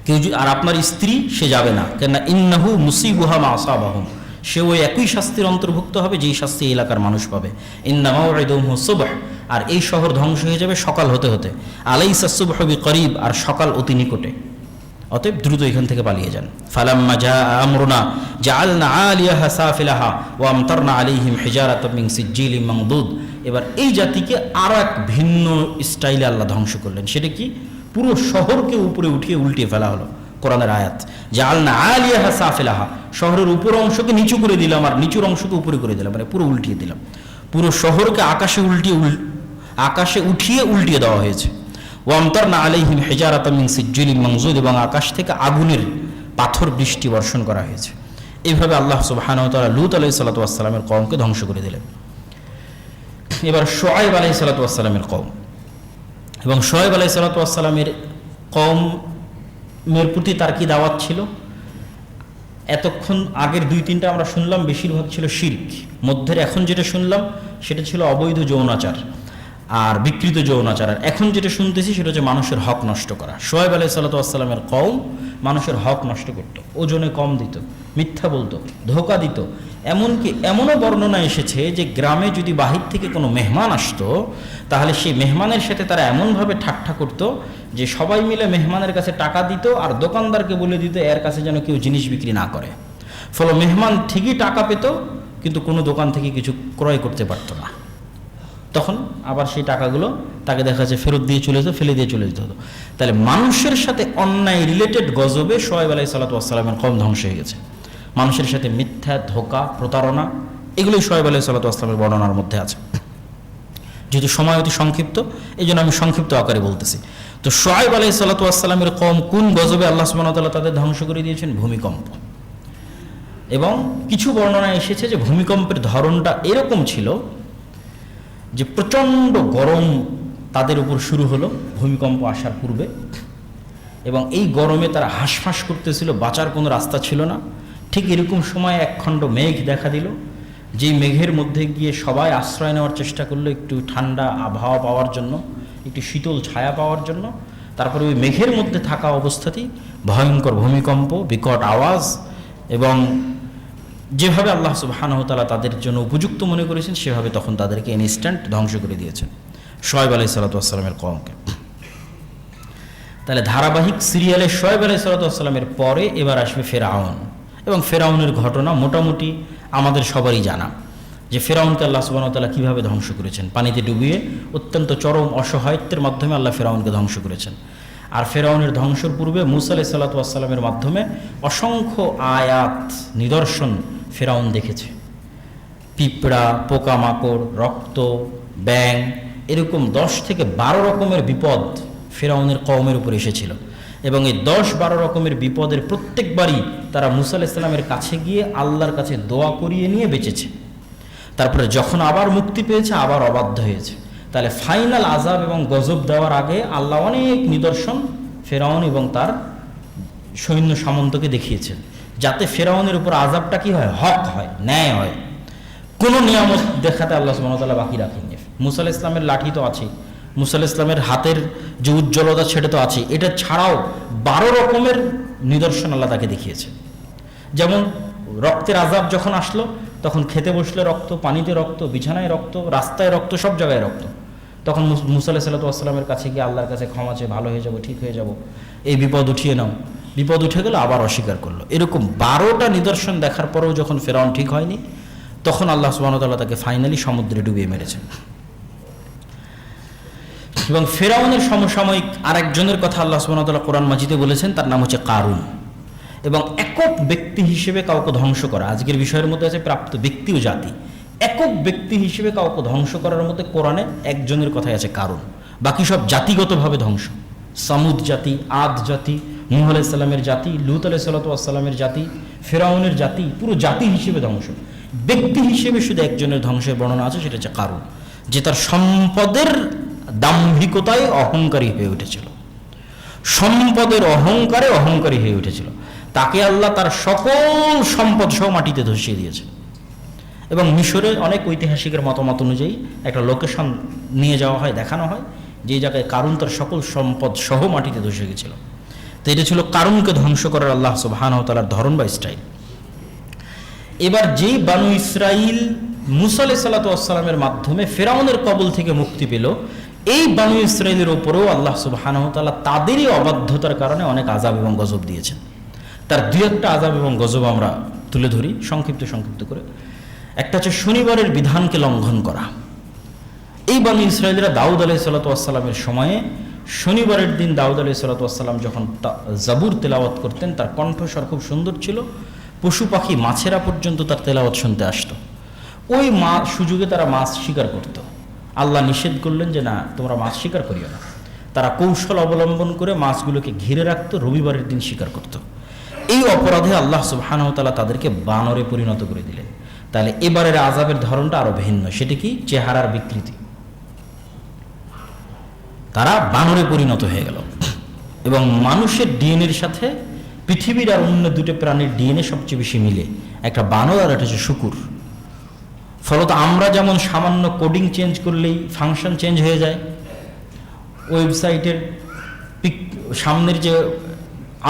কেউ আর আপনার স্ত্রী সে যাবে না, কেননা ইন্নাহু মুসিবুহা মা আসাবাহুম, সে ওই একই শাস্তির অন্তর্ভুক্ত হবে যেই শাস্তি এলাকার মানুষ পাবে। ইন্না মাউইদুহুম সুবহ, আর এই শহর ধ্বংস হয়ে যাবে সকাল হতে হতে। আলাইসা সুবহু বিকরিব, আর সকাল অতি নিকটে, অতএব দ্রুত এখান থেকে পালিয়ে যান। ফালাম্মা জাআ আমরুনা জাআলনা আলিয়াহা সাফিলাহা ওয়া আমতারনা আলাইহিম হিজারাতাম মিন সিজ্জিলিম মামদুদ। এবার এই জাতিকে আরো এক ভিন্ন স্টাইলে আল্লাহ ধ্বংস করলেন। সেটা কি? পুরো শহরকে উপরে উঠিয়ে উল্টিয়ে ফেলা হলো। কোরআনের আয়াত, জাআলনা আলিয়াহা সাফিলাহা, শহরের উপর অংশকে নিচু করে দিলাম আর নিচুর অংশকে উপরে করে দিলাম, মানে পুরো উল্টিয়ে দিলাম। পুরো শহরকে আকাশে উঠিয়ে উল্টিয়ে দেওয়া হয়েছে। ওয়ামতারনা আলাইহিম হিজারাতাম মিন সিজ্জিলিম মামদুদ, এবং আকাশ থেকে আগুনের পাথর বৃষ্টি বর্ষণ করা হয়েছে। এইভাবে আল্লাহ সুবহানাহু ওয়া তাআলা লূত আলাইহিসসালামের কওমকে ধ্বংস করে দিলেন। এবার শুআয়ব আলাইহিসসালামের কওম, এবং শুআয়ব আলাইহিসসালামের কওমের প্রতি তার কি দাওয়াত ছিল? এতক্ষণ আগের 2-3টা আমরা শুনলাম বেশিরভাগ ছিল শিরক, মধ্যের এখন যেটা শুনলাম সেটা ছিল অবৈধ যৌনাচার আর বিকৃত যৌনাচার। আর এখন যেটা শুনতেছি সেটা হচ্ছে মানুষের হক নষ্ট করা। শুআয়ব আলাইহিসসালামের কওম মানুষের হক নষ্ট করত, ওজনে কম দিত, মিথ্যা বলতো, ধোঁকা দিত। এমনকি এমনও বর্ণনা এসেছে যে গ্রামে যদি বাহির থেকে কোনো মেহমান আসতো তাহলে সেই মেহমানের সাথে তারা এমনভাবে ঠাট্টা করত যে সবাই মিলে মেহমানের কাছে টাকা দিত আর দোকানদারকে বলে দিত এর কাছে যেন কেউ জিনিস বিক্রি না করে। ফলে মেহমান ঠিকই টাকা পেত কিন্তু কোনো দোকান থেকে কিছু ক্রয় করতে পারতো না। তখন আবার সেই টাকাগুলো তাকে দেখা যাচ্ছে ফেরত দিয়ে চলে যেত, ফেলে দিয়ে চলে যেতে হতো। তাহলে মানুষের সাথে অন্যায় রিলেটেড গজবে শুআয়ব আলাইহিসসালামের কওম ধ্বংস হয়ে গেছে। মানুষের সাথে মিথ্যা, ধোঁকা, প্রতারণা, এগুলোই শোয়েব আলাইহিসসালাতু ওয়াসসালামের বর্ণনার মধ্যে আছে। যেহেতু সময় অতি সংক্ষিপ্ত, এই জন্য আমি সংক্ষিপ্ত আকারে বলতেছি। তো শোয়েব আলাইহিসসালাতু ওয়াসসালামের কওম কোন গজবে আল্লাহ সুবহানাহু ওয়া তাআলা তাদের ধ্বংস করে দিয়েছেন? ভূমিকম্প। এবং কিছু বর্ণনায় এসেছে যে ভূমিকম্পের ধরনটা এরকম ছিল যে প্রচণ্ড গরম তাদের উপর শুরু হলো ভূমিকম্প আসার পূর্বে, এবং এই গরমে তারা হাঁসফাঁস করতেছিল, বাঁচার কোনো রাস্তা ছিল না। ঠিক এরকম সময় একখণ্ড মেঘ দেখা দিল, যেই মেঘের মধ্যে গিয়ে সবাই আশ্রয় নেওয়ার চেষ্টা করলো একটু ঠান্ডা আবহাওয়া পাওয়ার জন্য, একটু শীতল ছায়া পাওয়ার জন্য। তারপরে ওই মেঘের মধ্যে থাকা অবস্থাতেই ভয়ঙ্কর ভূমিকম্প, বিকট আওয়াজ, এবং যেভাবে আল্লাহ সুবহানাহু ওয়া তাআলা তাদের জন্য উপযুক্ত মনে করেছেন সেভাবে তখন তাদেরকে ইনস্ট্যান্ট ধ্বংস করে দিয়েছেন শোয়েব আলাইহিসসালাতু ওয়াসসালামের কওমকে। তাহলে ধারাবাহিক সিরিয়ালে শোয়েব আলাইহিসসালাতু ওয়াসসালামের পরে এবার আসবে ফেরাউন, এবং ফেরাউনের ঘটনা মোটামুটি আমাদের সবারই জানা, যে ফেরাউনকে আল্লাহ সুবহানাহু ওয়া তাআলা কীভাবে ধ্বংস করেছেন। পানিতে ডুবিয়ে অত্যন্ত চরম অসহায়ত্বের মাধ্যমে আল্লাহ ফেরাউনকে ধ্বংস করেছেন। আর ফেরাউনের ধ্বংসের পূর্বে মূসা আলাইহিসসালাতু ওয়াসসালামের মাধ্যমে অসংখ্য আয়াত, নিদর্শন ফেরাউন দেখেছে। পিঁপড়া, পোকামাকড়, রক্ত, ব্যাং, এরকম 10 থেকে 12 রকমের বিপদ ফেরাউনের কওমের উপর এসেছিল, এবং এই 10-12 রকমের বিপদের প্রত্যেকবারই তারা মূসা আলাইহিস সালামের কাছে গিয়ে আল্লাহর কাছে দোয়া করিয়ে নিয়ে বেঁচেছে। তারপরে যখন আবার মুক্তি পেয়েছে আবার অবাধ্য হয়েছে। তাহলে ফাইনাল আযাব এবং গজব দেওয়ার আগে আল্লাহ অনেক নিদর্শন ফেরাউন এবং তার সৈন্য সামন্তকে দেখিয়েছেন, যাতে ফেরাউনের উপর আযাবটা কি হয়? হক হয়, ন্যায় হয়। কোনো নিয়ামত দেখাতে আল্লাহ সুবহানাহু ওয়া তাআলা বাকি রাখেননি। মূসা আলাইহিস সালামের লাঠি তো আছেই, মূসা আলাইহিস সালামের হাতের যে উজ্জ্বলতা সেটা তো আছেই, এটা ছাড়াও 12 রকমের নিদর্শন আল্লাহ তাকে দেখিয়েছে। যেমন রক্তের আযাব যখন আসলো তখন খেতে বসলে রক্ত, পানিতে রক্ত, বিছানায় রক্ত, রাস্তায় রক্ত, সব জায়গায় রক্ত। তখন মূসা আলাইহিস সালামের কাছে গিয়ে আল্লাহর কাছে ক্ষমা চেয়ে ভালো হয়ে যাব, ঠিক হয়ে যাব, এই বিপদ উঠিয়ে নাও। বিপদ উঠে গেল, আবার অস্বীকার করলো। এরকম 12টা নিদর্শন দেখার পরেও যখন ফেরাউন ঠিক হয়নি, তখন আল্লাহ সুবহানাহু ওয়া তাআলা তাকে ফাইনালি সমুদ্রে ডুবিয়ে মেরেছেন। এবং ফেরাউনের সমসাময়িক আরেকজনের কথা আল্লাহ সুবহানাহু ওয়া তাআলা কোরআন মাজিদে বলেছেন, তার নাম হচ্ছে কারুন। এবং একক ব্যক্তি হিসেবে কাউকে ধ্বংস করা, আজকের বিষয়ের মধ্যে আছে প্রাপ্ত ব্যক্তি ও জাতি। একক ব্যক্তি হিসেবে কাউকে ধ্বংস করার মধ্যে কোরআনে একজনের কথাই আছে, কারুন। বাকি সব জাতিগতভাবে ধ্বংস। সামুদ জাতি, আদ জাতি, নূহ আলাইহিস সালামের জাতি, লূত আলাইহিস সালামের জাতি, ফেরাউনের জাতি, পুরো জাতি হিসেবে ধ্বংস। ব্যক্তি হিসেবে শুধু একজনের ধ্বংসের বর্ণনা আছে, সেটা হচ্ছে কারুন, যে তার সম্পদের দাম্ভিকতায় অহংকারী হয়ে উঠেছিল, সম্পদের অহংকারে অহংকারী হয়ে উঠেছিল। তাকে আল্লাহ তার সকল সম্পদ সহ মাটিতে ধসিয়ে দিয়েছে। এবং মিশরের অনেক ঐতিহাসিকের মতামত অনুযায়ী একটা লোকেশন নিয়ে যাওয়া হয়, দেখানো হয় যে জায়গায় কারুন তার সকল সম্পদ সহ মাটিতে ধসে গেছিল। তো এটা ছিল কারুনকে ধ্বংস করার আল্লাহ সুবহানাহু ওয়া তাআলার ধরন বা স্টাইল। এবার যেই বানু ইসরাইল মূসা আলাইহিস সালামের মাধ্যমে ফেরাউনের কবল থেকে মুক্তি পেল, এই বানু ইসরাইলের ওপরেও আল্লাহ সুবহানাহু ওয়া তাআলা তাদেরই অবাধ্যতার কারণে অনেক আযাব এবং গজব দিয়েছেন। তার 2-1টা আযাব এবং গজব আমরা তুলে ধরি সংক্ষিপ্ত করে। একটা হচ্ছে শনিবারের বিধানকে লঙ্ঘন করা। এই বানু ইসরাইলরা দাউদ আলাইহিস সালামের সময়ে শনিবারের দিন দাউদ আলাইহিস সালাম যখন জাবুর তেলাওয়াত করতেন, তার কণ্ঠস্বর খুব সুন্দর ছিল, পশু পাখি মাছেরা পর্যন্ত তার তেলাওয়াত শুনতে আসতো। ওই সুযোগে তারা মাছ শিকার করত। আল্লাহ নিষেধ করলেন যে না, তোমরা মাছ শিকার করিও না। তারা কৌশল অবলম্বন করে মাছগুলোকে ঘিরে রাখতো, রবিবারের দিন শিকার করত। এই অপরাধে আল্লাহ সুবহানাহু ওয়া তাআলা তাদেরকে বানরে পরিণত করে দিলেন। তাহলে এবারের আযাবের ধরনটা আরো ভিন্ন। সেটা কি? চেহারার বিকৃতি। তারা বানরে পরিণত হয়ে গেল। এবং মানুষের ডিএনএর সাথে পৃথিবীর আর অন্য 2টি প্রাণীর ডিএনএ সবচেয়ে বেশি মিলে, একটা বানর আর একটা হচ্ছে শুকুর। ফলত আমরা যেমন সামান্য কোডিং চেঞ্জ করলেই ফাংশন চেঞ্জ হয়ে যায়, ওয়েবসাইটের সামনের যে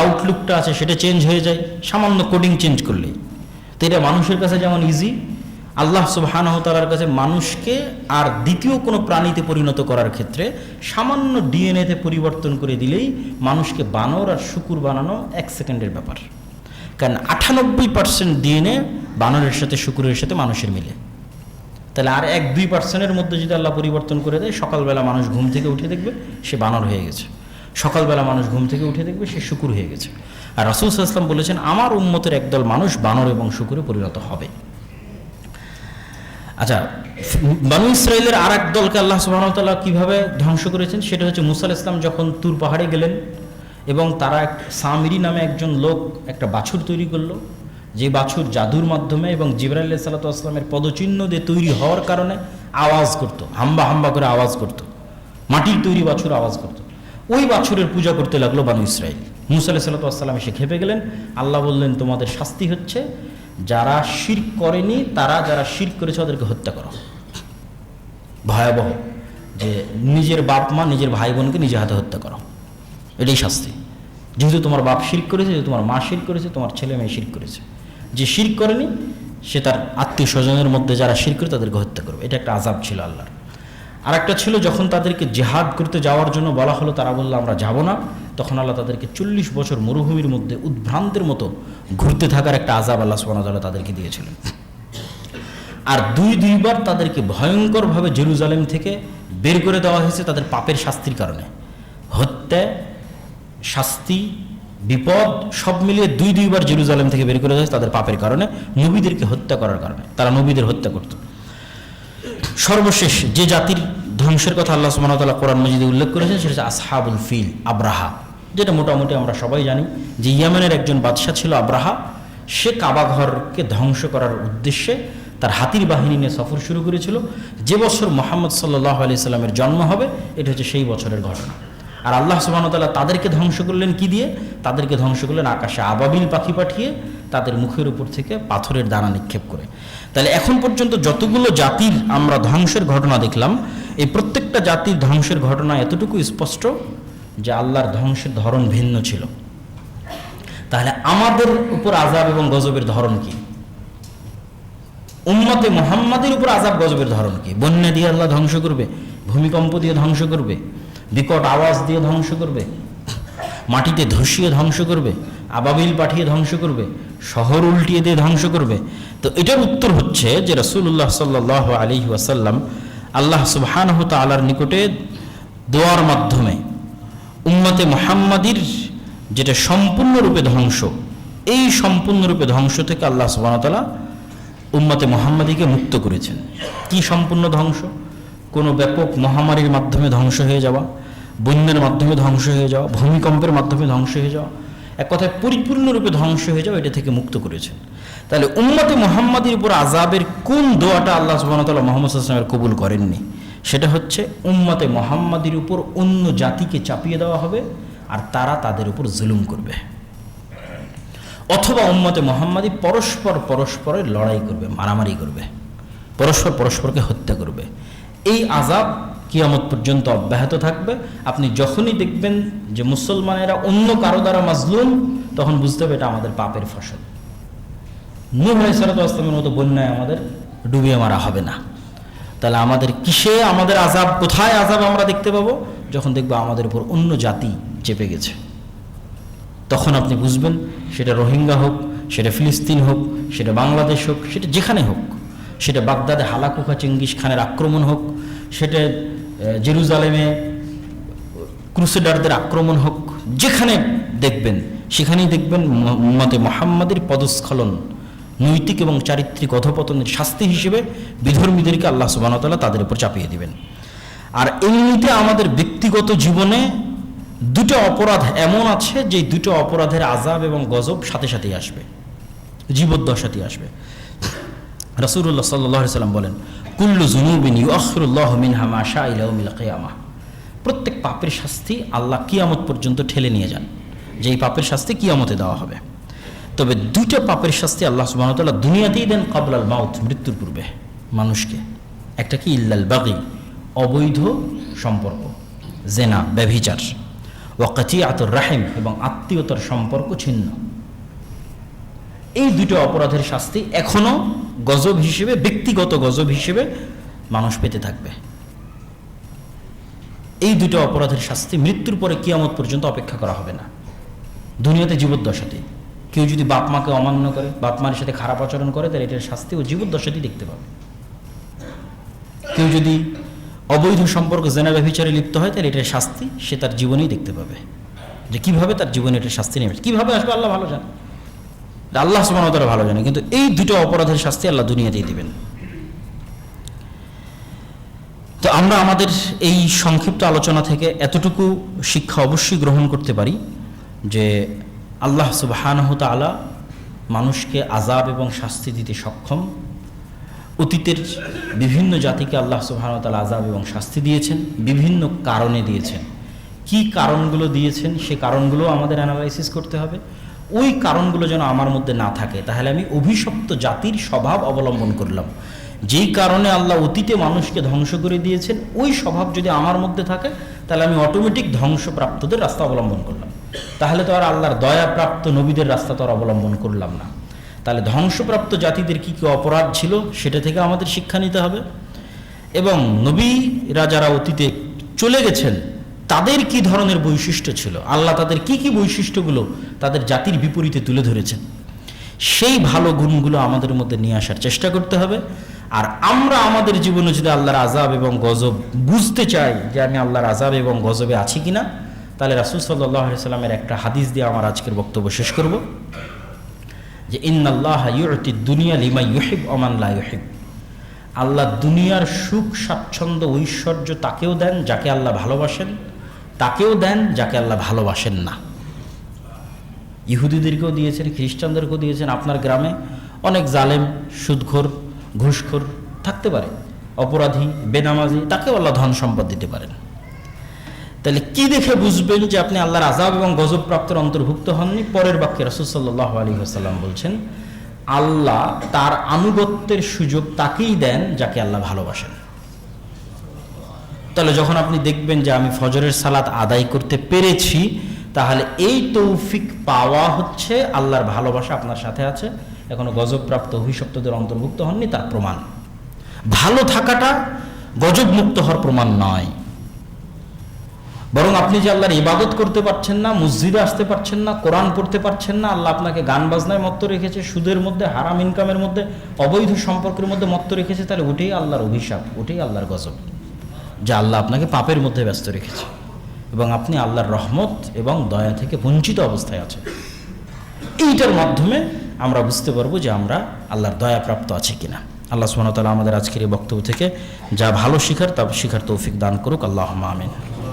আউটলুকটা আছে সেটা চেঞ্জ হয়ে যায় সামান্য কোডিং চেঞ্জ করলেই। তো এটা মানুষের কাছে যেমন ইজি, আল্লাহ সুবহানাহু ওয়া তাআলার কাছে মানুষকে আর দ্বিতীয় কোনো প্রাণীতে পরিণত করার ক্ষেত্রে সামান্য ডিএনএতে পরিবর্তন করে দিলেই মানুষকে বানর আর শুকুর বানানো 1 সেকেন্ডের ব্যাপার। কারণ 98% ডিএনএ বানরের সাথে শুকুরের সাথে মানুষের মিলে। তাহলে আর 1-2% মধ্যে যদি আল্লাহ পরিবর্তন করে দেয়, সকালবেলা মানুষ ঘুম থেকে উঠে দেখবে সে বানর হয়ে গেছে। সকালবেলা মানুষ ঘুম থেকে উঠে দেখবে সে শূকর হয়ে গেছে। আর রাসূল সাল্লাল্লাহু আলাইহি ওয়াসাল্লাম বলেছেন, আমার উম্মতের একদল মানুষ বানর এবং শূকরে পরিণত হবে। আচ্ছা, বনু ইসরাইলের আর এক দলকে আল্লাহ সুবহানাহু ওয়া তাআলা কীভাবে ধ্বংস করেছেন সেটা হচ্ছে, মুসা আলাইহিস সালাম যখন তুর পাহাড়ে গেলেন এবং তারা সামিরি নামে একজন লোক একটা বাছুর তৈরি করলো, যে বাছুর জাদুর মাধ্যমে এবং জিবরাইল আলাইহিস সালাতু ওয়াস সালামের পদচিহ্ন দিয়ে তৈরি হওয়ার কারণে আওয়াজ করতো, হাম্বা হাম্বা করে আওয়াজ করতো, মাটির তৈরি বাছুর আওয়াজ করতো। ওই বাছুরের পূজা করতে লাগলো বনু ইসরাইল। মুসা আলাইহিস সালাতু ওয়াস সালাম এসে খেপে গেলেন। আল্লাহ বললেন, তোমাদের শাস্তি হচ্ছে যারা শিরক করেনি, তারা যারা শিরক করেছে ওদেরকে হত্যা করো। ভয়াবহ, যে নিজের বাপ মা নিজের ভাই বোনকে নিজে হাতে হত্যা করো, এটাই শাস্তি। যেহেতু তোমার বাপ শিরক করেছে, যেহেতু তোমার মা শিরক করেছে, তোমার ছেলে মেয়ে শিরক করেছে, যে শিরক করেনি সে তার আত্মীয় স্বজনের মধ্যে যারা শিরক করে তাদেরকে হত্যা করবে। এটা একটা আযাব ছিল আল্লাহর। আর একটা ছিল, যখন তাদেরকে জিহাদ করতে যাওয়ার জন্য বলা হলো, তারা বললো আমরা যাব না, তখন আল্লাহ তাদেরকে 40 বছর মরুভূমির মধ্যে উদ্ভ্রান্তের মতো ঘুরতে থাকার একটা আযাব আল্লাহ সুবহানাহু ওয়া তাআলা তাদেরকে দিয়েছিলেন। আর দুইবার তাদেরকে ভয়ঙ্করভাবে জেরুজালেম থেকে বের করে দেওয়া হয়েছে তাদের পাপের শাস্তির কারণে। হত্যা, শাস্তি, বিপদ সব মিলিয়ে দুইবার জেরুজালেম থেকে বের করে দেওয়া হয়েছে তাদের পাপের কারণে, নবীদেরকে হত্যা করার কারণে। তারা নবীদের হত্যা করত। সর্বশেষ যে জাতির ধ্বংসের কথা আল্লাহ সুবহানাহু ওয়া তাআলা কোরআন মাজিদে উল্লেখ করেছেন সেটা হচ্ছে আসহাবুল ফিল, আব্রাহা, যেটা মোটামুটি আমরা সবাই জানি যে ইয়েমেনের একজন বাদশা ছিল আব্রাহা। সে কাবা ঘরকে ধ্বংস করার উদ্দেশ্যে তার হাতির বাহিনী নিয়ে সফর শুরু করেছিল। যে বছর মুহাম্মদ সাল্লাল্লাহু আলাইহি সাল্লামের জন্ম হবে, এটা হচ্ছে সেই বছরের ঘটনা। আর আল্লাহ সুবহানাহু ওয়া তাআলা তাদেরকে ধ্বংস করলেন কি দিয়ে? তাদেরকে ধ্বংস করলেন আকাশে আবাবিল পাখি পাঠিয়ে, তাদের মুখের উপর থেকে পাথরের দানা নিক্ষেপ করে। তাহলে এখন পর্যন্ত যতগুলো জাতির আমরা ধ্বংসের ঘটনা দেখলাম, এই প্রত্যেকটা জাতির ধ্বংসের ঘটনা এতটুকু স্পষ্ট যে আল্লাহর ধ্বংসের ধরন ভিন্ন ছিল। তাহলে আমাদের উপর আযাব এবং গজবের ধরন কি? উম্মতে মুহাম্মাদের উপর আযাব গজবের ধরন কি? বন্যা দিয়ে আল্লাহ ধ্বংস করবে, ভূমিকম্প দিয়ে ধ্বংস করবে, বিকট আওয়াজ দিয়ে ধ্বংস করবে, মাটিতে ধসিয়ে ধ্বংস করবে, আবাবিল পাঠিয়ে ধ্বংস করবে, শহর উল্টিয়ে দিয়ে ধ্বংস করবে। তো এটার উত্তর হচ্ছে যে রাসূলুল্লাহ সাল্লাল্লাহু আলাইহি ওয়াসাল্লাম আল্লাহ সুবহানাহু ওয়া তাআলার নিকটে দোয়ার মাধ্যমে উম্মতে মুহাম্মাদির যেটা সম্পূর্ণরূপে ধ্বংস, এই সম্পূর্ণরূপে ধ্বংস থেকে আল্লাহ সুবহানাহু ওয়া তাআলা উম্মতে মুহাম্মাদিকে মুক্ত করেছেন। কি সম্পূর্ণ ধ্বংস? কোনো ব্যাপক মহামারীর মাধ্যমে ধ্বংস হয়ে যাওয়া, বন্যার মাধ্যমে ধ্বংস হয়ে যাওয়া, ভূমিকম্পের মাধ্যমে ধ্বংস হয়ে যাওয়া, এক কথায় পরিপূর্ণরূপে ধ্বংস হয়ে যাওয়া, এটা থেকে মুক্ত করেছেন। তাহলে উম্মতে মুহাম্মাদির উপর আযাবের কোন দোয়াটা আল্লাহ সুবহানাহু ওয়া তাআলা মুহাম্মদ সাল্লাল্লাহু আলাইহি ওয়াসাল্লামের কবুল করেননি? সেটা হচ্ছে উম্মতে মুহাম্মাদির উপর অন্য জাতিকে চাপিয়ে দেওয়া হবে আর তারা তাদের উপর জুলুম করবে, অথবা উম্মতে মুহাম্মাদি পরস্পরের লড়াই করবে, মারামারি করবে, পরস্পরকে হত্যা করবে। এই আযাব কিয়ামত পর্যন্ত অব্যাহত থাকবে। আপনি যখনই দেখবেন যে মুসলমানেরা অন্য কারো দ্বারা মাজলুম, তখন বুঝতে হবে এটা আমাদের পাপের ফসল। নূহ আলাইহিস সালাতু ওয়াস সালামের মতো বন্যায় আমাদের ডুবিয়ে মারা হবে না। তাহলে আমাদের কিসে আমাদের আযাব, কোথায় আযাব আমরা দেখতে পাবো? যখন দেখবো আমাদের উপর অন্য জাতি চেপে গেছে, তখন আপনি বুঝবেন, সেটা রোহিঙ্গা হোক, সেটা ফিলিস্তিন হোক, সেটা বাংলাদেশ হোক, সেটা যেখানে হোক, সেটা বাগদাদে হালাকুখা চেঙ্গিস খানের আক্রমণ হোক, সেটা জেরুজালেমে ক্রুসেডারদের আক্রমণ হোক, যেখানে দেখবেন সেখানেই দেখবেন উম্মতে মুহাম্মাদের পদস্খলন, নৈতিক এবং চারিত্রিক অধপতনের শাস্তি হিসেবে বিধর্মীদেরকে আল্লাহ সুবহানাহু ওয়া তাআলা তাদের উপর চাপিয়ে দিবেন। আর এমনিতে আমাদের ব্যক্তিগত জীবনে দুটো অপরাধ এমন আছে যে দুটো অপরাধের আযাব এবং গজব সাথে সাথেই আসবে, জীবদ্দশাতেই আসবে। রাসূলুল্লাহ সাল্লাল্লাহু আলাইহি ওয়াসাল্লাম বলেন, কুল্লু যুনুবিন ইউআখিরুল্লাহু মিনহা মা শাআ ইলা ইয়াউমিল কিয়ামাহ। প্রত্যেক পাপের শাস্তি আল্লাহ কিয়ামত পর্যন্ত ঠেলে নিয়ে যান, যে এই পাপের শাস্তি কিয়ামতে দেওয়া হবে। তবে দুইটা পাপের শাস্তি আল্লাহ সুবহানাহু ওয়া তাআলা দুনিয়াতেই দেন, ক্বাবলাল মাউত, মৃত্যুর পূর্বে মানুষকে। একটা কি? ইল্লাল বাগি, অবৈধ সম্পর্ক, জেনা, ব্যভিচার, ওয়া কাতিআতুর রাহিম, এবং আত্মীয়তার সম্পর্ক ছিন্ন। এই দুটো অপরাধের শাস্তি এখনো গজব হিসেবে, ব্যক্তিগত গজব হিসেবে মানুষ পেতে থাকবে। এই দুটো অপরাধের শাস্তি মৃত্যুর পরে কিয়ামত পর্যন্ত অপেক্ষা করা হবে না, দুনিয়াতে জীবদ্দশাতে। কেউ যদি বাপ মাকে অমান্য করে, বাপ মার সাথে খারাপ আচরণ করে, তাহলে এটার শাস্তি ও জীবদ্দশাতেই দেখতে পাবে। কেউ যদি অবৈধ সম্পর্ক জেনা ব্যভিচারে লিপ্ত হয়, তাহলে এটার শাস্তি সে তার জীবনেই দেখতে পাবে, যে কিভাবে তার জীবনে এটার শাস্তি নেবে। কিভাবে আসবে আল্লাহ ভালো জানে, আল্লাহ সুবহানাহু ওয়া তাআলা ভালো জানে, কিন্তু এই দুটো অপরাধের শাস্তি আল্লাহ দুনিয়াতেই দিবেন। তো আমরা আমাদের এই সংক্ষিপ্ত আলোচনা থেকে এতটুকু শিক্ষা অবশ্যই গ্রহণ করতে পারি যে আল্লাহ সুবহানাহু ওয়া তাআলা মানুষকে আযাব এবং শাস্তি দিতে সক্ষম। অতীতের বিভিন্ন জাতিকে আল্লাহ সুবহানাহু ওয়া তাআলা আযাব এবং শাস্তি দিয়েছেন, বিভিন্ন কারণে দিয়েছেন। কি কারণগুলো দিয়েছেন সে কারণগুলো আমাদের অ্যানালাইসিস করতে হবে। ওই কারণগুলো যেন আমার মধ্যে না থাকে, তাহলে আমি অভিশপ্ত জাতির স্বভাব অবলম্বন করলাম। যেই কারণে আল্লাহ অতীতে মানুষকে ধ্বংস করে দিয়েছেন, ওই স্বভাব যদি আমার মধ্যে থাকে, তাহলে আমি অটোমেটিক ধ্বংসপ্রাপ্তদের রাস্তা অবলম্বন করলাম। তাহলে তো আর আল্লাহর দয়াপ্রাপ্ত নবীদের রাস্তা তো আর অবলম্বন করলাম না। তাহলে ধ্বংসপ্রাপ্ত জাতিদের কী কী অপরাধ ছিল সেটা থেকে আমাদের শিক্ষা নিতে হবে, এবং নবীরা যারা অতীতে চলে গেছেন তাদের কি ধরনের বৈশিষ্ট্য ছিল, আল্লাহ তাদের কি কি বৈশিষ্ট্যগুলো তাদের জাতির বিপরীতে তুলে ধরেছেন, সেই ভালো গুণগুলো আমাদের মধ্যে নিয়ে আসার চেষ্টা করতে হবে। আর আমরা আমাদের জীবনে যদি আল্লাহর আযাব এবং গজব বুঝতে চাই যে আমি আল্লাহর আযাব এবং গজবে আছি কিনা, তাহলে রাসূল সাল্লাল্লাহু আলাইহি সাল্লামের একটা হাদিস দিয়ে আমার আজকের বক্তব্য শেষ করব, যে ইন্নাল্লাহা ইউতিদ দুনিয়া লিমান ইউহিব ওয়া মান লা ইউহিব। আল্লাহ দুনিয়ার সুখ স্বাচ্ছন্দ্য ঐশ্বর্য তাকেও দেন যাকে আল্লাহ ভালোবাসেন, তাকেও দেন যাকে আল্লাহ ভালোবাসেন না। ইহুদিদেরকেও দিয়েছেন, খ্রিস্টানদেরকেও দিয়েছেন। আপনার গ্রামে অনেক জালেম, সুদখোর, ঘুষখোর থাকতে পারে, অপরাধী, বেনামাজি, তাকেও আল্লাহ ধন সম্পদ দিতে পারেন। তাহলে কি দেখে বুঝবেন যে আপনি আল্লাহর আযাব এবং গজব প্রাপ্তের অন্তর্ভুক্ত হননি? পরের বাক্যে রাসূল সাল্লাল্লাহু আলাইহি ওয়াসাল্লাম বলছেন, আল্লাহ তার আনুগত্যের সুযোগ তাকেই দেন যাকে আল্লাহ ভালোবাসেন। তাহলে যখন আপনি দেখবেন যে আমি ফজরের সালাত আদায় করতে পেরেছি, তাহলে এই তৌফিক পাওয়া হচ্ছে আল্লাহর ভালোবাসা আপনার সাথে আছে, এখনো গজবপ্রাপ্ত অভিশপ্তদের অন্তর্ভুক্ত হননি তার প্রমাণ। ভালো থাকাটা গজব মুক্ত হওয়ার প্রমাণ নয়, বরং আপনি যে আল্লাহর ইবাদত করতে পারছেন না, মসজিদে আসতে পারছেন না, কোরআন পড়তে পারছেন না, আল্লাহ আপনাকে গান বাজনায় মত্ত রেখেছে, সুদের মধ্যে, হারাম ইনকামের মধ্যে, অবৈধ সম্পর্কের মধ্যে মত্ত রেখেছে, তাহলে ওটাই আল্লাহর অভিশাপ, ওটাই আল্লাহর গজব, যে আল্লাহ আপনাকে পাপের মধ্যে ব্যস্ত রেখেছে এবং আপনি আল্লাহর রহমত এবং দয়া থেকে বঞ্চিত অবস্থায় আছেন। এইটার মাধ্যমে আমরা বুঝতে পারবো যে আমরা আল্লাহর দয়া প্রাপ্ত আছি কিনা। আল্লাহ সুবহানাহু ওয়া তাআলা আমাদের আজকের এই বক্তব্য থেকে যা ভালো শিখার তা শিখার তৌফিক দান করুক। আল্লাহুম্মা আমিন।